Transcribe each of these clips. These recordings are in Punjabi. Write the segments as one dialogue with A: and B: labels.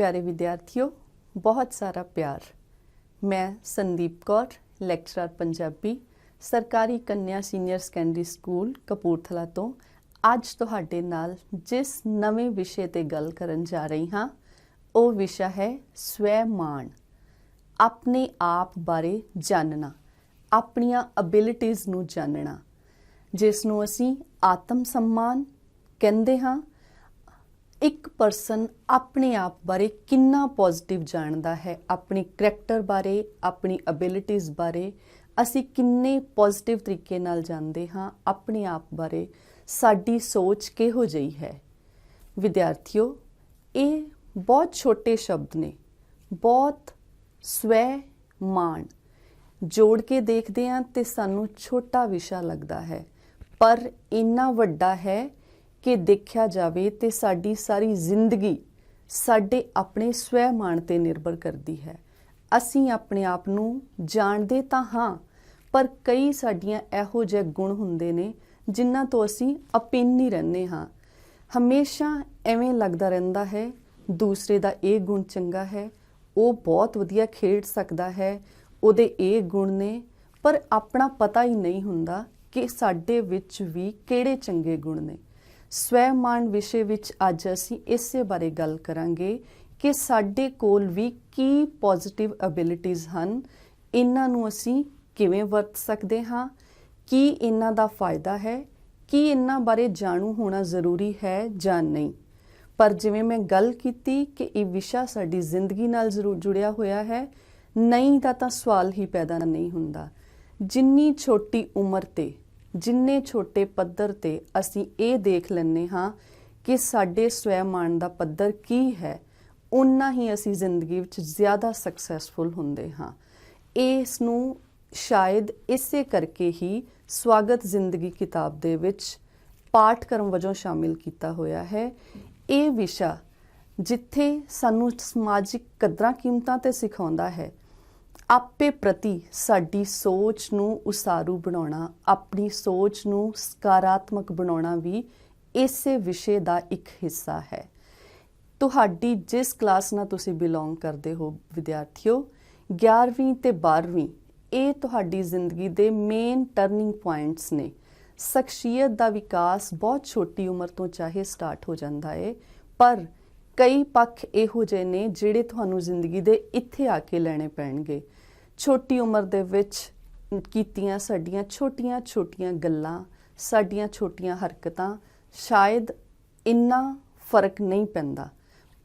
A: प्यारे विद्यार्थियों, बहुत सारा प्यार। मैं संदीप कौर, ਲੈਕਚਰਰ ਪੰਜਾਬੀ, ਸਰਕਾਰੀ ਕੰਨਿਆ ਸੀਨੀਅਰ ਸੈਕੰਡਰੀ ਸਕੂਲ ਕਪੂਰਥਲਾ ਤੋਂ ਅੱਜ ਤੁਹਾਡੇ ਨਾਲ ਜਿਸ ਨਵੇਂ ਵਿਸ਼ੇ ਤੇ ਗੱਲ ਕਰਨ ਜਾ ਰਹੀ ਹਾਂ ਉਹ ਵਿਸ਼ਾ ਹੈ ਸਵੈ-ਮਾਣ। ਆਪਣੇ ਆਪ ਬਾਰੇ ਜਾਣਨਾ, ਆਪਣੀਆਂ ਐਬਿਲਿਟੀਜ਼ ਨੂੰ ਜਾਣਨਾ, ਜਿਸ ਨੂੰ ਅਸੀਂ ਆਤਮ ਸਨਮਾਨ ਕਹਿੰਦੇ ਹਾਂ। ਇੱਕ ਪਰਸਨ ਆਪਣੇ ਆਪ ਬਾਰੇ ਕਿੰਨਾ ਪੋਜ਼ਿਟਿਵ ਜਾਣਦਾ ਹੈ, ਆਪਣੀ ਕਰੈਕਟਰ ਬਾਰੇ, ਆਪਣੀ ਐਬਿਲਿਟੀਜ਼ ਬਾਰੇ ਅਸੀਂ ਕਿੰਨੇ ਪੋਜ਼ਿਟਿਵ ਤਰੀਕੇ ਨਾਲ ਜਾਣਦੇ ਹਾਂ। ਆਪਣੇ ਆਪ ਬਾਰੇ ਸਾਡੀ ਸੋਚ ਕਿਹੋ ਜਿਹੀ ਹੈ। ਵਿਦਿਆਰਥੀਓ, ਇਹ ਬਹੁਤ ਛੋਟੇ ਸ਼ਬਦ ਨੇ, ਬਹੁਤ ਸਵੈ ਮਾਣ ਜੋੜ ਕੇ ਦੇਖਦੇ ਹਾਂ ਤੇ ਸਾਨੂੰ ਛੋਟਾ ਵਿਸ਼ਾ ਲੱਗਦਾ ਹੈ, ਪਰ ਇੰਨਾ ਵੱਡਾ ਹੈ ਕਿ ਦੇਖਿਆ ਜਾਵੇ ਤੇ ਸਾਡੀ ਸਾਰੀ ਜ਼ਿੰਦਗੀ ਸਾਡੇ ਆਪਣੇ ਸਵੈ ਮਾਣ ਤੇ ਨਿਰਭਰ ਕਰਦੀ ਹੈ। ਅਸੀਂ ਆਪਣੇ ਆਪ ਨੂੰ ਜਾਣਦੇ ਤਾਂ ਹਾਂ, ਪਰ ਕਈ ਸਾਡੀਆਂ ਇਹੋ ਜਿਹੇ ਗੁਣ ਹੁੰਦੇ ਨੇ ਜਿਨ੍ਹਾਂ ਤੋਂ ਅਸੀਂ ਅਪਿੰਨ ਰਹਿੰਦੇ ਹਾਂ। ਹਮੇਸ਼ਾ ਐਵੇਂ ਲੱਗਦਾ ਰਹਿੰਦਾ ਹੈ ਦੂਸਰੇ ਦਾ ਇਹ ਗੁਣ ਚੰਗਾ ਹੈ, ਉਹ ਬਹੁਤ ਵਧੀਆ ਖੇਡ ਸਕਦਾ ਹੈ, ਉਹਦੇ ਇਹ ਗੁਣ ਨੇ, ਪਰ ਆਪਣਾ ਪਤਾ ਹੀ ਨਹੀਂ ਹੁੰਦਾ ਕਿ ਸਾਡੇ ਵਿੱਚ ਵੀ ਕਿਹੜੇ ਚੰਗੇ ਗੁਣ ਨੇ। ਸਵੈ-ਮਾਣ ਵਿਸ਼ੇ ਵਿੱਚ ਅੱਜ ਅਸੀਂ ਇਸੇ ਬਾਰੇ ਗੱਲ ਕਰਾਂਗੇ ਕਿ ਸਾਡੇ ਕੋਲ ਵੀ ਕੀ ਪੋਜ਼ਿਟਿਵ ਐਬਿਲਿਟੀਜ਼ ਹਨ, ਇਹਨਾਂ ਨੂੰ ਅਸੀਂ ਕਿਵੇਂ ਵਰਤ ਸਕਦੇ ਹਾਂ, ਕੀ ਇਹਨਾਂ ਦਾ ਫਾਇਦਾ ਹੈ, ਕੀ ਇਹਨਾਂ ਬਾਰੇ ਜਾਣੂ ਹੋਣਾ ਜ਼ਰੂਰੀ ਹੈ ਜਾਂ ਨਹੀਂ। ਪਰ ਜਿਵੇਂ ਮੈਂ ਗੱਲ ਕੀਤੀ ਕਿ ਇਹ ਵਿਸ਼ਾ ਸਾਡੀ ਜ਼ਿੰਦਗੀ ਨਾਲ ਜ਼ਰੂਰ ਜੁੜਿਆ ਹੋਇਆ ਹੈ, ਨਹੀਂ ਤਾਂ ਸਵਾਲ ਹੀ ਪੈਦਾ ਨਹੀਂ ਹੁੰਦਾ। ਜਿੰਨੀ ਛੋਟੀ ਉਮਰ ਤੇ, ਜਿੰਨੇ ਛੋਟੇ ਪੱਧਰ ਤੇ ਅਸੀਂ ਇਹ ਦੇਖ ਲੈਂਦੇ ਹਾਂ ਕਿ ਸਾਡੇ ਸਵੈ-ਮਾਣ ਦਾ ਪੱਧਰ ਕੀ ਹੈ, ਉਨਾ ਹੀ ਅਸੀਂ ਜ਼ਿੰਦਗੀ ਵਿੱਚ ਜ਼ਿਆਦਾ ਸਕਸੈਸਫੁਲ ਹੁੰਦੇ ਹਾਂ। ਇਸ ਨੂੰ ਸ਼ਾਇਦ ਇਸੇ ਕਰਕੇ ਹੀ ਸਵਾਗਤ ਜ਼ਿੰਦਗੀ ਕਿਤਾਬ ਦੇ ਵਿੱਚ ਪਾਠਕ੍ਰਮ ਵਜੋਂ ਸ਼ਾਮਿਲ ਕੀਤਾ ਹੋਇਆ ਹੈ। ਇਹ ਵਿਸ਼ਾ ਜਿੱਥੇ ਸਾਨੂੰ ਸਮਾਜਿਕ ਕਦਰਾਂ ਕੀਮਤਾਂ ਤੇ ਸਿਖਾਉਂਦਾ ਹੈ, ਆਪੇ ਪ੍ਰਤੀ ਸਾਡੀ ਸੋਚ ਨੂੰ ਉਸਾਰੂ ਬਣਾਉਣਾ, ਆਪਣੀ ਸੋਚ ਨੂੰ ਸਕਾਰਾਤਮਕ ਬਣਾਉਣਾ ਵੀ ਇਸੇ ਵਿਸ਼ੇ ਦਾ ਇੱਕ ਹਿੱਸਾ ਹੈ। ਤੁਹਾਡੀ ਜਿਸ ਕਲਾਸ ਨਾਲ ਤੁਸੀਂ ਬਿਲੋਂਗ ਕਰਦੇ ਹੋ ਵਿਦਿਆਰਥੀਓ, 11ਵੀਂ ਤੇ 12ਵੀਂ ਇਹ ਤੁਹਾਡੀ ਜ਼ਿੰਦਗੀ ਦੇ ਮੇਨ ਟਰਨਿੰਗ ਪੁਆਇੰਟਸ ਨੇ। ਸ਼ਖਸੀਅਤ ਦਾ ਵਿਕਾਸ ਬਹੁਤ ਛੋਟੀ ਉਮਰ ਤੋਂ ਚਾਹੇ ਸਟਾਰਟ ਹੋ ਜਾਂਦਾ ਹੈ, ਪਰ ਕਈ ਪੱਖ ਇਹੋ ਜਿਹੇ ਨੇ ਜਿਹੜੇ ਤੁਹਾਨੂੰ ਜ਼ਿੰਦਗੀ ਦੇ ਇੱਥੇ ਆ ਕੇ ਲੈਣੇ ਪੈਣਗੇ। ਛੋਟੀ ਉਮਰ ਦੇ ਵਿੱਚ ਕੀਤੀਆਂ ਸਾਡੀਆਂ ਛੋਟੀਆਂ ਗੱਲਾਂ, ਸਾਡੀਆਂ ਛੋਟੀਆਂ ਹਰਕਤਾਂ ਸ਼ਾਇਦ ਇੰਨਾ ਫਰਕ ਨਹੀਂ ਪੈਂਦਾ,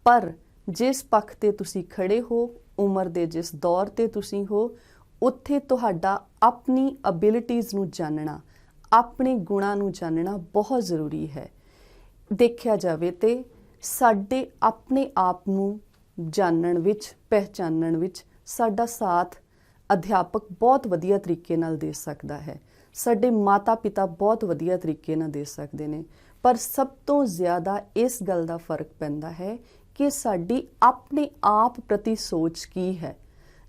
A: ਪਰ ਜਿਸ ਪੱਖ ਤੇ ਤੁਸੀਂ ਖੜੇ ਹੋ, ਉਮਰ ਦੇ ਜਿਸ ਦੌਰ ਤੇ ਤੁਸੀਂ ਹੋ, ਉੱਥੇ ਤੁਹਾਡਾ ਆਪਣੀ ਐਬਿਲਿਟੀਜ਼ ਨੂੰ ਜਾਣਨਾ, ਆਪਣੇ ਗੁਣਾਂ ਨੂੰ ਜਾਣਨਾ ਬਹੁਤ ਜ਼ਰੂਰੀ ਹੈ। ਦੇਖਿਆ ਜਾਵੇ ਤੇ ਸਾਡੇ ਆਪਣੇ ਆਪ ਨੂੰ ਜਾਣਨ ਵਿੱਚ, ਪਹਿਚਾਨਣ ਵਿੱਚ ਸਾਡਾ ਸਾਥ ਅਧਿਆਪਕ ਬਹੁਤ ਵਧੀਆ ਤਰੀਕੇ ਨਾਲ ਦੇ ਸਕਦਾ ਹੈ, ਸਾਡੇ ਮਾਤਾ ਪਿਤਾ ਬਹੁਤ ਵਧੀਆ ਤਰੀਕੇ ਨਾਲ ਦੇ ਸਕਦੇ ਨੇ, ਪਰ ਸਭ ਤੋਂ ਜ਼ਿਆਦਾ ਇਸ ਗੱਲ ਦਾ ਫਰਕ ਪੈਂਦਾ ਹੈ ਕਿ ਸਾਡੀ ਆਪਣੇ ਆਪ ਪ੍ਰਤੀ ਸੋਚ ਕੀ ਹੈ।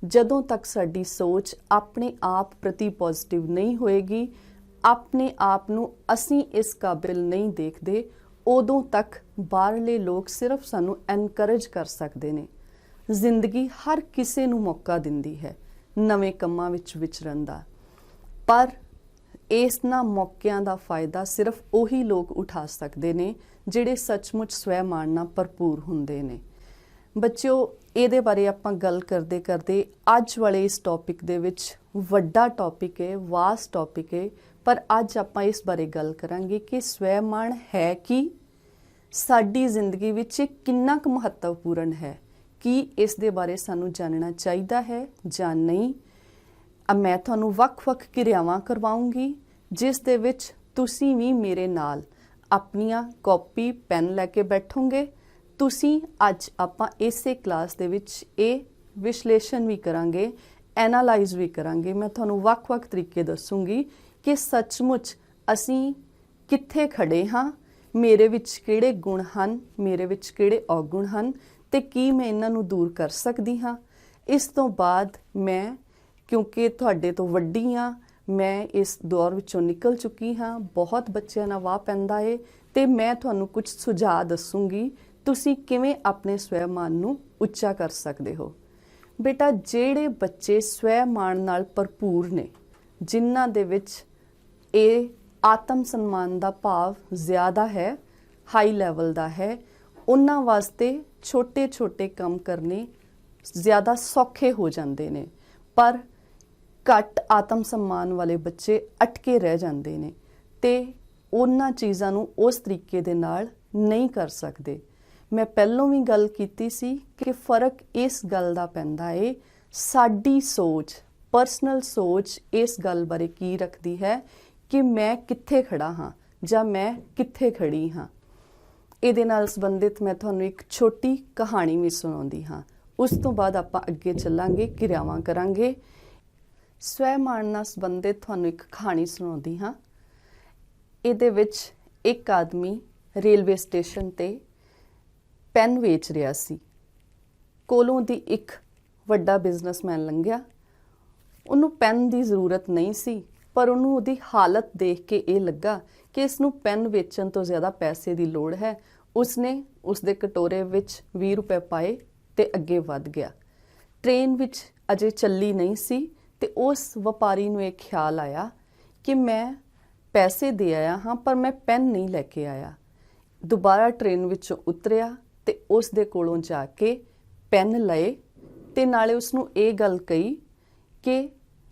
A: ਜਦੋਂ ਤੱਕ ਸਾਡੀ ਸੋਚ ਆਪਣੇ ਆਪ ਪ੍ਰਤੀ ਪੋਜ਼ਿਟਿਵ ਨਹੀਂ ਹੋਏਗੀ, ਆਪਣੇ ਆਪ ਨੂੰ ਅਸੀਂ ਇਸ ਕਾਬਿਲ ਨਹੀਂ ਦੇਖਦੇ, ਉਦੋਂ ਤੱਕ ਬਾਹਰਲੇ ਲੋਕ ਸਿਰਫ ਸਾਨੂੰ ਐਨਕਰੇਜ ਕਰ ਸਕਦੇ ਨੇ। ਜ਼ਿੰਦਗੀ ਹਰ ਕਿਸੇ ਨੂੰ ਮੌਕਾ ਦਿੰਦੀ ਹੈ ਨਵੇਂ ਕੰਮਾਂ ਵਿੱਚ ਵਿਚਰਨ ਦਾ, ਪਰ ਇਹਨਾਂ ਮੌਕਿਆਂ ਦਾ ਫਾਇਦਾ ਸਿਰਫ ਉਹੀ ਲੋਕ ਉਠਾ ਸਕਦੇ ਨੇ ਜਿਹੜੇ ਸੱਚਮੁੱਚ ਸਵੈ-ਮਾਣ ਨਾਲ ਭਰਪੂਰ ਹੁੰਦੇ ਨੇ। ਬੱਚਿਓ, ਇਹਦੇ ਬਾਰੇ ਆਪਾਂ ਗੱਲ ਕਰਦੇ ਕਰਦੇ ਅੱਜ ਵਾਲੇ ਇਸ ਟੌਪਿਕ ਦੇ ਵਿੱਚ ਵੱਡਾ ਟੌਪਿਕ ਹੈ, ਵਾਸਟ ਟੌਪਿਕ ਹੈ, ਪਰ ਅੱਜ ਆਪਾਂ ਇਸ ਬਾਰੇ ਗੱਲ ਕਰਾਂਗੇ ਕਿ ਸਵੈ-ਮਾਣ ਹੈ ਕੀ, ਸਾਡੀ ਜ਼ਿੰਦਗੀ ਵਿੱਚ ਕਿੰਨਾ ਕੁ ਮਹੱਤਵਪੂਰਨ ਹੈ, ਕੀ ਇਸ ਦੇ ਬਾਰੇ ਸਾਨੂੰ ਜਾਣਨਾ ਚਾਹੀਦਾ ਹੈ ਜਾਂ ਨਹੀਂ। ਮੈਂ ਤੁਹਾਨੂੰ ਵੱਖ-ਵੱਖ ਕਿਰਿਆਵਾਂ ਕਰਵਾਉਂਗੀ ਜਿਸ ਦੇ ਵਿੱਚ ਤੁਸੀਂ ਵੀ ਮੇਰੇ ਨਾਲ ਆਪਣੀਆਂ ਕਾਪੀ ਪੈਨ ਲੈ ਕੇ ਬੈਠੋਗੇ। ਤੁਸੀਂ ਅੱਜ ਆਪਾਂ ਇਸੇ ਕਲਾਸ ਦੇ ਵਿੱਚ ਇਹ ਵਿਸ਼ਲੇਸ਼ਣ ਵੀ ਕਰਾਂਗੇ, ਐਨਾਲਾਈਜ਼ ਵੀ ਕਰਾਂਗੇ। ਮੈਂ ਤੁਹਾਨੂੰ ਵੱਖ-ਵੱਖ ਤਰੀਕੇ ਦੱਸੂਗੀ ਕਿ ਸੱਚਮੁੱਚ ਅਸੀਂ ਕਿੱਥੇ ਖੜੇ ਹਾਂ, ਮੇਰੇ ਵਿੱਚ ਕਿਹੜੇ ਗੁਣ ਹਨ, ਮੇਰੇ ਵਿੱਚ ਕਿਹੜੇ ਔਗੁਣ ਹਨ ਤੇ ਕੀ ਮੈਂ ਇਹਨਾਂ ਨੂੰ ਦੂਰ ਕਰ ਸਕਦੀ ਹਾਂ। ਇਸ ਤੋਂ ਬਾਅਦ ਮੈਂ, ਕਿਉਂਕਿ ਤੁਹਾਡੇ ਤੋਂ ਵੱਡੀ ਹਾਂ, ਮੈਂ ਇਸ ਦੌਰ ਵਿੱਚੋਂ ਨਿਕਲ ਚੁੱਕੀ ਹਾਂ, ਬਹੁਤ ਬੱਚਿਆਂ ਨਾਲ ਵਾਹ ਪੈਂਦਾ ਏ, ਤੇ ਮੈਂ ਤੁਹਾਨੂੰ ਕੁਝ ਸੁਝਾਅ ਦੱਸੂਗੀ ਤੁਸੀਂ ਕਿਵੇਂ ਆਪਣੇ ਸਵੈ-ਮਾਣ ਨੂੰ ਉੱਚਾ ਕਰ ਸਕਦੇ ਹੋ। ਬੇਟਾ ਜਿਹੜੇ ਬੱਚੇ ਸਵੈ ਮਾਣ ਨਾਲ ਭਰਪੂਰ ਨੇ, ਜਿਨ੍ਹਾਂ ਦੇ ਵਿੱਚ ਇਹ ਆਤਮ ਸਨਮਾਨ ਦਾ ਭਾਵ ਜ਼ਿਆਦਾ ਹੈ, ਹਾਈ ਲੈਵਲ ਦਾ ਹੈ, ਉਹਨਾਂ ਵਾਸਤੇ ਛੋਟੇ-ਛੋਟੇ ਕੰਮ ਕਰਨੇ ਜ਼ਿਆਦਾ ਸੌਖੇ ਹੋ ਜਾਂਦੇ ਨੇ। ਪਰ ਘੱਟ ਆਤਮ ਸਨਮਾਨ ਵਾਲੇ ਬੱਚੇ ਅਟਕੇ ਰਹਿ ਜਾਂਦੇ ਨੇ ਤੇ ਉਹਨਾਂ ਚੀਜ਼ਾਂ ਨੂੰ ਉਸ ਤਰੀਕੇ ਦੇ ਨਾਲ ਨਹੀਂ ਕਰ ਸਕਦੇ। ਮੈਂ ਪਹਿਲਾਂ ਵੀ ਗੱਲ ਕੀਤੀ ਸੀ ਕਿ ਫਰਕ ਇਸ ਗੱਲ ਦਾ ਪੈਂਦਾ ਏ, ਸਾਡੀ ਸੋਚ, ਪਰਸਨਲ ਸੋਚ ਇਸ ਗੱਲ ਬਾਰੇ ਕੀ ਰੱਖਦੀ ਹੈ ਕਿ ਮੈਂ ਕਿੱਥੇ ਖੜਾ ਹਾਂ ਜਾਂ ਮੈਂ ਕਿੱਥੇ ਖੜੀ ਹਾਂ। ਇਹਦੇ ਨਾਲ ਸੰਬੰਧਿਤ ਮੈਂ ਤੁਹਾਨੂੰ ਇੱਕ ਛੋਟੀ ਕਹਾਣੀ ਵੀ ਸੁਣਾਉਂਦੀ ਹਾਂ। ਉਸ ਤੋਂ ਬਾਅਦ ਆਪਾਂ ਅੱਗੇ ਚੱਲਾਂਗੇ, ਕਿਰਿਆਵਾਂ ਕਰਾਂਗੇ। ਸਵੈ ਮਾਣ ਨਾਲ ਸੰਬੰਧਿਤ ਤੁਹਾਨੂੰ ਇੱਕ ਕਹਾਣੀ ਸੁਣਾਉਂਦੀ ਹਾਂ। ਇਹਦੇ ਵਿੱਚ ਇੱਕ ਆਦਮੀ ਰੇਲਵੇ ਸਟੇਸ਼ਨ ਤੇ ਪੈਨ ਵੇਚ ਰਿਹਾ ਸੀ। ਕੋਲੋਂ ਦੀ ਇੱਕ ਵੱਡਾ ਬਿਜ਼ਨਸਮੈਨ ਲੰਘਿਆ। ਉਹਨੂੰ ਪੈਨ ਦੀ ਜ਼ਰੂਰਤ ਨਹੀਂ ਸੀ, ਪਰ ਉਹਨੂੰ ਉਹਦੀ ਹਾਲਤ ਦੇਖ ਕੇ ਇਹ ਲੱਗਾ ਕਿ ਇਸ ਨੂੰ ਪੈਨ ਵੇਚਣ ਤੋਂ ਜ਼ਿਆਦਾ ਪੈਸੇ ਦੀ ਲੋੜ ਹੈ। ਉਸਨੇ ਉਸਦੇ ਕਟੋਰੇ ਵਿੱਚ 20 ਰੁਪਏ ਪਾਏ ਤੇ ਅੱਗੇ ਵੱਧ ਗਿਆ। ਟ੍ਰੇਨ ਵਿੱਚ ਅਜੇ ਚੱਲੀ ਨਹੀਂ ਸੀ ਤੇ ਉਸ ਵਪਾਰੀ ਨੂੰ ਇਹ ਖਿਆਲ ਆਇਆ ਕਿ ਮੈਂ ਪੈਸੇ ਦੇ ਆਇਆ ਹਾਂ, ਪਰ ਮੈਂ ਪੈਨ ਨਹੀਂ ਲੈ ਕੇ ਆਇਆ। ਦੁਬਾਰਾ ਟ੍ਰੇਨ ਵਿੱਚੋਂ ਉਤਰਿਆ ਤੇ ਉਸ ਦੇ ਕੋਲੋਂ ਜਾ ਕੇ ਪੈਨ ਲਏ ਤੇ ਨਾਲੇ ਉਸਨੂੰ ਇਹ ਗੱਲ ਕਹੀ ਕਿ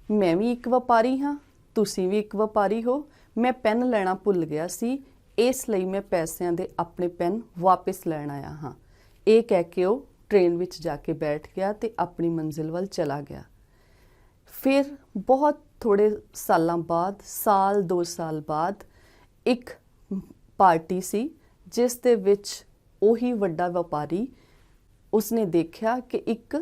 A: ਮੈਂ ਵੀ ਇੱਕ ਵਪਾਰੀ ਹਾਂ, ਤੁਸੀਂ ਵੀ ਇੱਕ ਵਪਾਰੀ ਹੋ, ਮੈਂ ਪੈਨ ਲੈਣਾ ਭੁੱਲ ਗਿਆ ਸੀ, ਇਸ ਲਈ ਮੈਂ ਪੈਸਿਆਂ ਦੇ ਆਪਣੇ ਪੈਨ ਵਾਪਸ ਲੈਣ ਆਇਆ ਹਾਂ। ਇਹ ਕਹਿ ਕੇ ਉਹ ਟ੍ਰੇਨ ਵਿੱਚ ਜਾ ਕੇ ਬੈਠ ਗਿਆ ਤੇ ਆਪਣੀ ਮੰਜ਼ਿਲ ਵੱਲ ਚਲਾ ਗਿਆ। ਫਿਰ ਬਹੁਤ ਥੋੜੇ ਸਾਲਾਂ ਬਾਅਦ, ਸਾਲ 2 ਸਾਲ ਬਾਅਦ ਇੱਕ ਪਾਰਟੀ ਸੀ ਜਿਸ ਦੇ ਵਿੱਚ ਉਹੀ ਵੱਡਾ ਵਪਾਰੀ, ਉਸਨੇ ਦੇਖਿਆ ਕਿ ਇੱਕ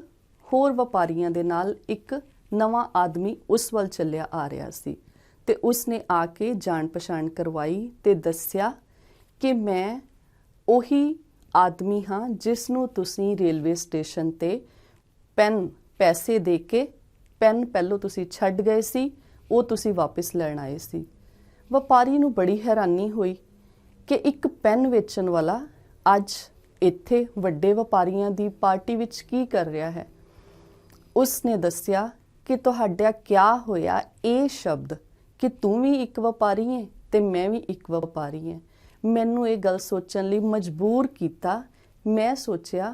A: ਹੋਰ ਵਪਾਰੀਆਂ ਦੇ ਨਾਲ ਇੱਕ ਨਵਾਂ ਆਦਮੀ ਉਸ ਵੱਲ ਚੱਲਿਆ ਆ ਰਿਹਾ ਸੀ ਤੇ ਉਸਨੇ ਆ ਕੇ ਜਾਣ ਪਛਾਣ ਕਰਵਾਈ ਤੇ ਦੱਸਿਆ ਕਿ ਮੈਂ ਉਹੀ ਆਦਮੀ ਹਾਂ ਜਿਸ ਨੂੰ ਤੁਸੀਂ ਰੇਲਵੇ ਸਟੇਸ਼ਨ ਤੇ ਪੈਸੇ ਦੇ ਕੇ ਪੈਨ ਪਹਿਲੋਂ ਤੁਸੀਂ ਛੱਡ ਗਏ ਸੀ, ਉਹ ਤੁਸੀਂ ਵਾਪਸ ਲੈਣ ਆਏ ਸੀ। ਵਪਾਰੀ ਨੂੰ ਬੜੀ ਹੈਰਾਨੀ ਹੋਈ ਕਿ ਇੱਕ ਪੈਨ ਵੇਚਣ ਵਾਲਾ ਅੱਜ ਇੱਥੇ ਵੱਡੇ ਵਪਾਰੀਆਂ ਦੀ ਪਾਰਟੀ ਵਿੱਚ ਕੀ ਕਰ ਰਿਹਾ ਹੈ। ਉਸਨੇ ਦੱਸਿਆ ਕਿ ਤੁਹਾਡਾ ਕਿਆ ਹੋਇਆ ਇਹ ਸ਼ਬਦ ਕਿ ਤੂੰ ਵੀ ਇੱਕ ਵਪਾਰੀ ਹੈ ਤੇ ਮੈਂ ਵੀ ਇੱਕ ਵਪਾਰੀ ਹਾਂ, ਮੈਨੂੰ ਇਹ ਗੱਲ ਸੋਚਣ ਲਈ ਮਜਬੂਰ ਕੀਤਾ। ਮੈਂ ਸੋਚਿਆ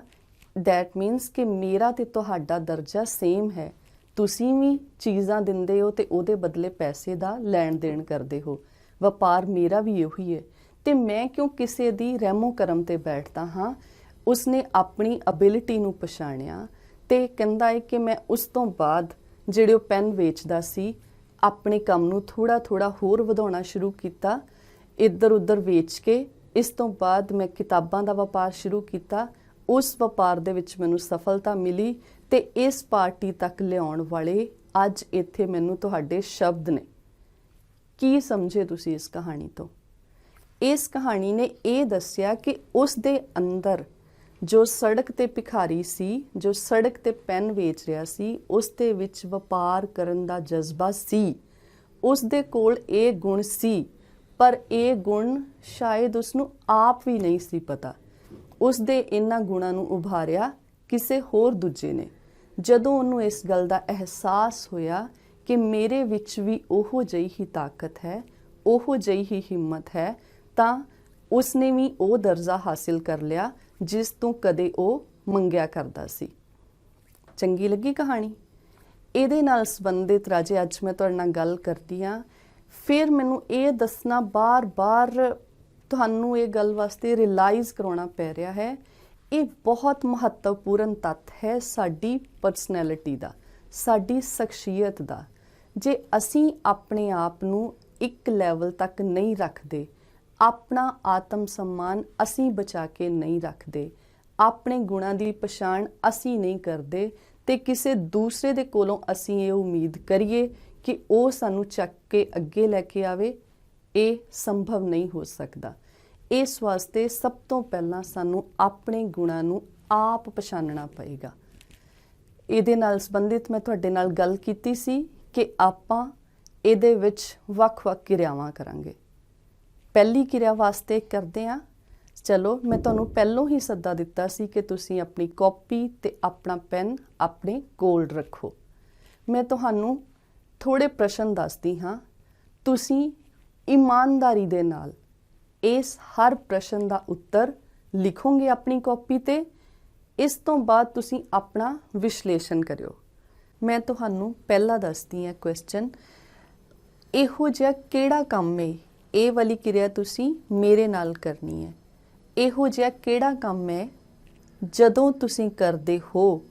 A: ਦੈਟ ਮੀਨਸ ਕਿ ਮੇਰਾ ਤੇ ਤੁਹਾਡਾ ਦਰਜਾ ਸੇਮ ਹੈ, ਤੁਸੀਂ ਵੀ ਚੀਜ਼ਾਂ ਦਿੰਦੇ ਹੋ ਤੇ ਉਹਦੇ ਬਦਲੇ ਪੈਸੇ ਦਾ ਲੈਣ ਦੇਣ ਕਰਦੇ ਹੋ, ਵਪਾਰ ਮੇਰਾ ਵੀ ਇਹੀ ਹੈ ਤੇ ਮੈਂ ਕਿਉਂ ਕਿਸੇ ਦੀ ਰਹਿਮੋ ਕਰਮ ਤੇ ਬੈਠਦਾ ਹਾਂ। ਉਸਨੇ ਆਪਣੀ ਐਬਿਲਿਟੀ ਨੂੰ ਪਛਾਣਿਆ ਤੇ ਕਹਿੰਦਾ ਹੈ ਕਿ ਮੈਂ ਉਸ ਤੋਂ ਬਾਅਦ ਜਿਹੜੇ ਉਹ ਪੈਨ ਵੇਚਦਾ ਸੀ, ਆਪਣੇ ਕੰਮ ਨੂੰ ਥੋੜਾ ਹੋਰ ਵਧਾਉਣਾ ਸ਼ੁਰੂ ਕੀਤਾ, ਇੱਧਰ ਉੱਧਰ ਵੇਚ ਕੇ। ਇਸ ਤੋਂ ਬਾਅਦ ਮੈਂ ਕਿਤਾਬਾਂ ਦਾ ਵਪਾਰ ਸ਼ੁਰੂ ਕੀਤਾ। ਉਸ ਵਪਾਰ ਦੇ ਵਿੱਚ ਮੈਨੂੰ ਸਫਲਤਾ ਮਿਲੀ ਤੇ ਇਸ ਪਾਰਟੀ ਤੱਕ ਲਿਆਉਣ ਵਾਲੇ ਅੱਜ ਇੱਥੇ ਮੈਨੂੰ ਤੁਹਾਡੇ ਸ਼ਬਦ ਨੇ। ਕੀ ਸਮਝੇ ਤੁਸੀਂ ਇਸ ਕਹਾਣੀ ਤੋਂ? ਇਸ ਕਹਾਣੀ ਨੇ ਇਹ ਦੱਸਿਆ ਕਿ ਉਸ ਦੇ ਅੰਦਰ ਜੋ ਸੜਕ ਤੇ ਭਿਖਾਰੀ ਸੀ, ਜੋ ਸੜਕ ਤੇ ਪੈਨ ਵੇਚ ਰਿਹਾ ਸੀ, ਉਸ ਦੇ ਵਿੱਚ ਵਪਾਰ ਕਰਨ ਦਾ ਜਜ਼ਬਾ ਸੀ। ਉਸ ਦੇ ਕੋਲ ਇਹ ਗੁਣ ਸੀ, ਪਰ ਇਹ ਗੁਣ ਸ਼ਾਇਦ ਉਸਨੂੰ ਆਪ ਵੀ ਨਹੀਂ ਸੀ ਪਤਾ। ਉਸ ਦੇ ਇਹਨਾਂ ਗੁਣਾਂ ਨੂੰ ਉਭਾਰਿਆ ਕਿਸੇ ਹੋਰ ਦੂਜੇ ਨੇ। ਜਦੋਂ ਉਹਨੂੰ ਇਸ ਗੱਲ ਦਾ ਅਹਿਸਾਸ ਹੋਇਆ ਕਿ ਮੇਰੇ ਵਿੱਚ ਵੀ ਉਹੋ ਜਿਹੀ ਹੀ ਤਾਕਤ ਹੈ, ਉਹੋ ਜਿਹੀ ਹੀ ਹਿੰਮਤ ਹੈ, ਤਾਂ ਉਸਨੇ ਵੀ ਉਹ ਦਰਜਾ ਹਾਸਿਲ ਕਰ ਲਿਆ ਜਿਸ ਤੋਂ ਕਦੇ ਉਹ ਮੰਗਿਆ ਕਰਦਾ ਸੀ। ਚੰਗੀ ਲੱਗੀ ਕਹਾਣੀ? ਇਹਦੇ ਨਾਲ ਸੰਬੰਧਿਤ ਰਾਜੇ ਅੱਜ ਮੈਂ ਤੁਹਾਡੇ ਨਾਲ ਗੱਲ ਕਰਦੀ ਹਾਂ। ਫਿਰ ਮੈਨੂੰ ਇਹ ਦੱਸਣਾ ਬਾਰ-ਬਾਰ ਤੁਹਾਨੂੰ ਇਹ ਗੱਲ ਵਾਸਤੇ ਰਿਅਲਾਈਜ਼ ਕਰਾਉਣਾ ਪੈ ਰਿਹਾ ਹੈ, ਇਹ ਬਹੁਤ ਮਹੱਤਵਪੂਰਨ ਤੱਤ ਹੈ ਸਾਡੀ ਪਰਸਨੈਲਿਟੀ ਦਾ, ਸਾਡੀ ਸ਼ਖਸੀਅਤ ਦਾ। ਜੇ ਅਸੀਂ ਆਪਣੇ ਆਪ ਨੂੰ ਇੱਕ ਲੈਵਲ ਤੱਕ ਨਹੀਂ ਰੱਖਦੇ, ਆਪਣਾ ਆਤਮ ਸਨਮਾਨ ਅਸੀਂ ਬਚਾ ਕੇ ਨਹੀਂ ਰੱਖਦੇ, ਆਪਣੇ ਗੁਣਾਂ ਦੀ ਪਛਾਣ ਅਸੀਂ ਨਹੀਂ ਕਰਦੇ ਤੇ ਕਿਸੇ ਦੂਸਰੇ ਦੇ ਕੋਲੋਂ ਅਸੀਂ ਇਹ ਉਮੀਦ ਕਰੀਏ ਕਿ ਉਹ ਸਾਨੂੰ ਚੱਕ ਕੇ ਅੱਗੇ ਲੈ ਕੇ ਆਵੇ, ਇਹ ਸੰਭਵ ਨਹੀਂ ਹੋ ਸਕਦਾ। ਇਸ ਵਾਸਤੇ ਸਭ ਤੋਂ ਪਹਿਲਾਂ ਸਾਨੂੰ ਆਪਣੇ ਗੁਣਾਂ ਨੂੰ ਆਪ ਪਛਾਣਨਾ ਪਏਗਾ। ਇਹਦੇ ਨਾਲ ਸੰਬੰਧਿਤ ਮੈਂ ਤੁਹਾਡੇ ਨਾਲ ਗੱਲ ਕੀਤੀ ਸੀ ਕਿ ਆਪਾਂ ਇਹਦੇ ਵਿੱਚ ਵੱਖ-ਵੱਖ ਕਿਰਿਆਵਾਂ ਕਰਾਂਗੇ। ਪਹਿਲੀ ਕਿਰਿਆ ਵਾਸਤੇ ਕਰਦੇ ਹਾਂ ਚਲੋ ਮੈਂ ਤੁਹਾਨੂੰ ਪਹਿਲੋਂ ਹੀ ਸੱਦਾ ਦਿੱਤਾ ਸੀ ਕਿ ਤੁਸੀਂ ਆਪਣੀ ਕਾਪੀ ਤੇ ਆਪਣਾ ਪੈਨ ਆਪਣੇ ਕੋਲ ਰੱਖੋ। ਮੈਂ ਤੁਹਾਨੂੰ ਥੋੜੇ ਪ੍ਰਸ਼ਨ ਦੱਸਦੀ ਹਾਂ, ਤੁਸੀਂ ਇਮਾਨਦਾਰੀ ਦੇ ਨਾਲ ਇਸ ਹਰ ਪ੍ਰਸ਼ਨ ਦਾ ਉੱਤਰ ਲਿਖੋਗੇ ਆਪਣੀ ਕਾਪੀ ਤੇ। ਇਸ ਤੋਂ ਬਾਅਦ ਤੁਸੀਂ ਆਪਣਾ ਵਿਸ਼ਲੇਸ਼ਣ ਕਰਿਓ। ਮੈਂ ਤੁਹਾਨੂੰ ਪਹਿਲਾ ਦੱਸਦੀ ਹਾਂ ਕੁਐਸਚਨ, ਇਹੋ ਜਿਹਾ ਕਿਹੜਾ ਕੰਮ ਹੈ, ਇਹ ਵਾਲੀ ਕਿਰਿਆ ਤੁਸੀਂ ਮੇਰੇ ਨਾਲ ਕਰਨੀ ਹੈ। ਇਹੋ ਜਿਹਾ ਕਿਹੜਾ ਕੰਮ ਹੈ ਜਦੋਂ ਤੁਸੀਂ ਕਰਦੇ ਹੋ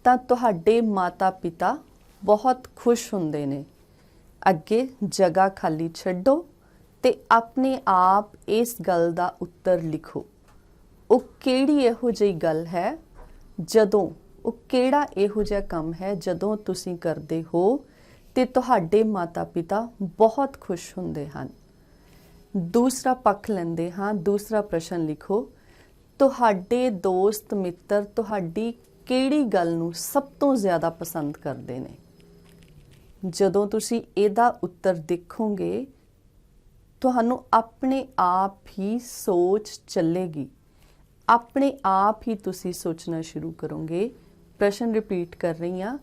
A: ਤਾਂ ਤੁਹਾਡੇ ਮਾਤਾ ਪਿਤਾ ਬਹੁਤ ਖੁਸ਼ ਹੁੰਦੇ ਨੇ। ਅੱਗੇ ਜਗ੍ਹਾ ਖਾਲੀ ਛੱਡੋ ਤੇ ਆਪਣੇ ਆਪ ਇਸ ਗੱਲ ਦਾ ਉੱਤਰ ਲਿਖੋ। ਉਹ ਕਿਹੜੀ ਇਹੋ ਜਿਹੀ ਗੱਲ ਹੈ ਜਦੋਂ, ਉਹ ਕਿਹੜਾ ਇਹੋ ਜਿਹਾ ਕੰਮ ਹੈ ਜਦੋਂ ਤੁਸੀਂ ਕਰਦੇ ਹੋ ਤੇ ਤੁਹਾਡੇ ਮਾਤਾ ਪਿਤਾ ਬਹੁਤ ਖੁਸ਼ ਹੁੰਦੇ ਹਨ। ਦੂਸਰਾ ਪੱਖ ਲੈਂਦੇ ਹਾਂ, ਦੂਸਰਾ ਪ੍ਰਸ਼ਨ ਲਿਖੋ, ਤੁਹਾਡੇ ਦੋਸਤ ਮਿੱਤਰ ਤੁਹਾਡੀ ਕਿਹੜੀ ਗੱਲ ਨੂੰ ਸਭ ਤੋਂ ਜ਼ਿਆਦਾ ਪਸੰਦ ਕਰਦੇ ਨੇ। ਜਦੋਂ ਤੁਸੀਂ ਇਹਦਾ ਉੱਤਰ ਦੇਖੋਗੇ ਤੁਹਾਨੂੰ ਆਪਣੇ ਆਪ ਹੀ ਸੋਚ ਚੱਲੇਗੀ, ਆਪਣੇ ਆਪ ਹੀ ਤੁਸੀਂ ਸੋਚਣਾ ਸ਼ੁਰੂ ਕਰੋਗੇ। ਪ੍ਰਸ਼ਨ ਰਿਪੀਟ ਕਰ ਰਹੀ ਹਾਂ,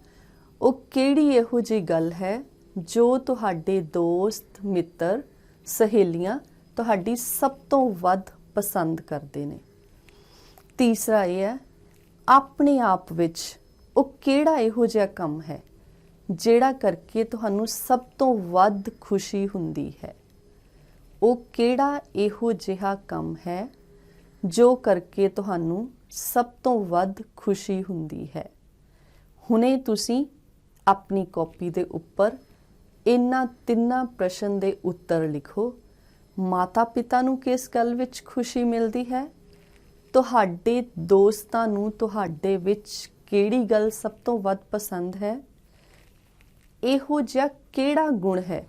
A: ਉਹ ਕਿਹੜੀ ਇਹੋ ਜਿਹੀ ਗੱਲ ਹੈ ਜੋ ਤੁਹਾਡੇ ਦੋਸਤ ਮਿੱਤਰ ਸਹੇਲੀਆਂ ਤੁਹਾਡੀ ਸਭ ਤੋਂ ਵੱਧ ਪਸੰਦ ਕਰਦੇ ਨੇ। ਤੀਸਰਾ ਇਹ ਹੈ, ਆਪਣੇ ਆਪ ਵਿੱਚ ਉਹ ਕਿਹੜਾ ਇਹੋ ਜਿਹਾ ਕੰਮ ਹੈ ਜਿਹੜਾ ਕਰਕੇ ਤੁਹਾਨੂੰ ਸਭ ਤੋਂ ਵੱਧ ਖੁਸ਼ੀ ਹੁੰਦੀ ਹੈ। ਉਹ ਕਿਹੜਾ ਇਹੋ ਜਿਹਾ ਕੰਮ ਹੈ ਜੋ ਕਰਕੇ ਤੁਹਾਨੂੰ ਸਭ ਤੋਂ ਵੱਧ ਖੁਸ਼ੀ ਹੁੰਦੀ ਹੈ। ਹੁਣੇ ਤੁਸੀਂ ਆਪਣੀ ਕਾਪੀ ਦੇ ਉੱਪਰ ਇਹਨਾਂ ਤਿੰਨਾਂ ਪ੍ਰਸ਼ਨ ਦੇ ਉੱਤਰ ਲਿਖੋ। ਮਾਤਾ ਪਿਤਾ ਨੂੰ ਕਿਸ ਗੱਲ ਵਿੱਚ ਖੁਸ਼ੀ ਮਿਲਦੀ ਹੈ, ਤੁਹਾਡੇ ਦੋਸਤਾਂ ਨੂੰ ਤੁਹਾਡੇ ਵਿੱਚ ਕਿਹੜੀ ਗੱਲ ਸਭ ਤੋਂ ਵੱਧ ਪਸੰਦ ਹੈ, ਇਹੋ ਜਿਹਾ ਕਿਹੜਾ ਗੁਣ ਹੈ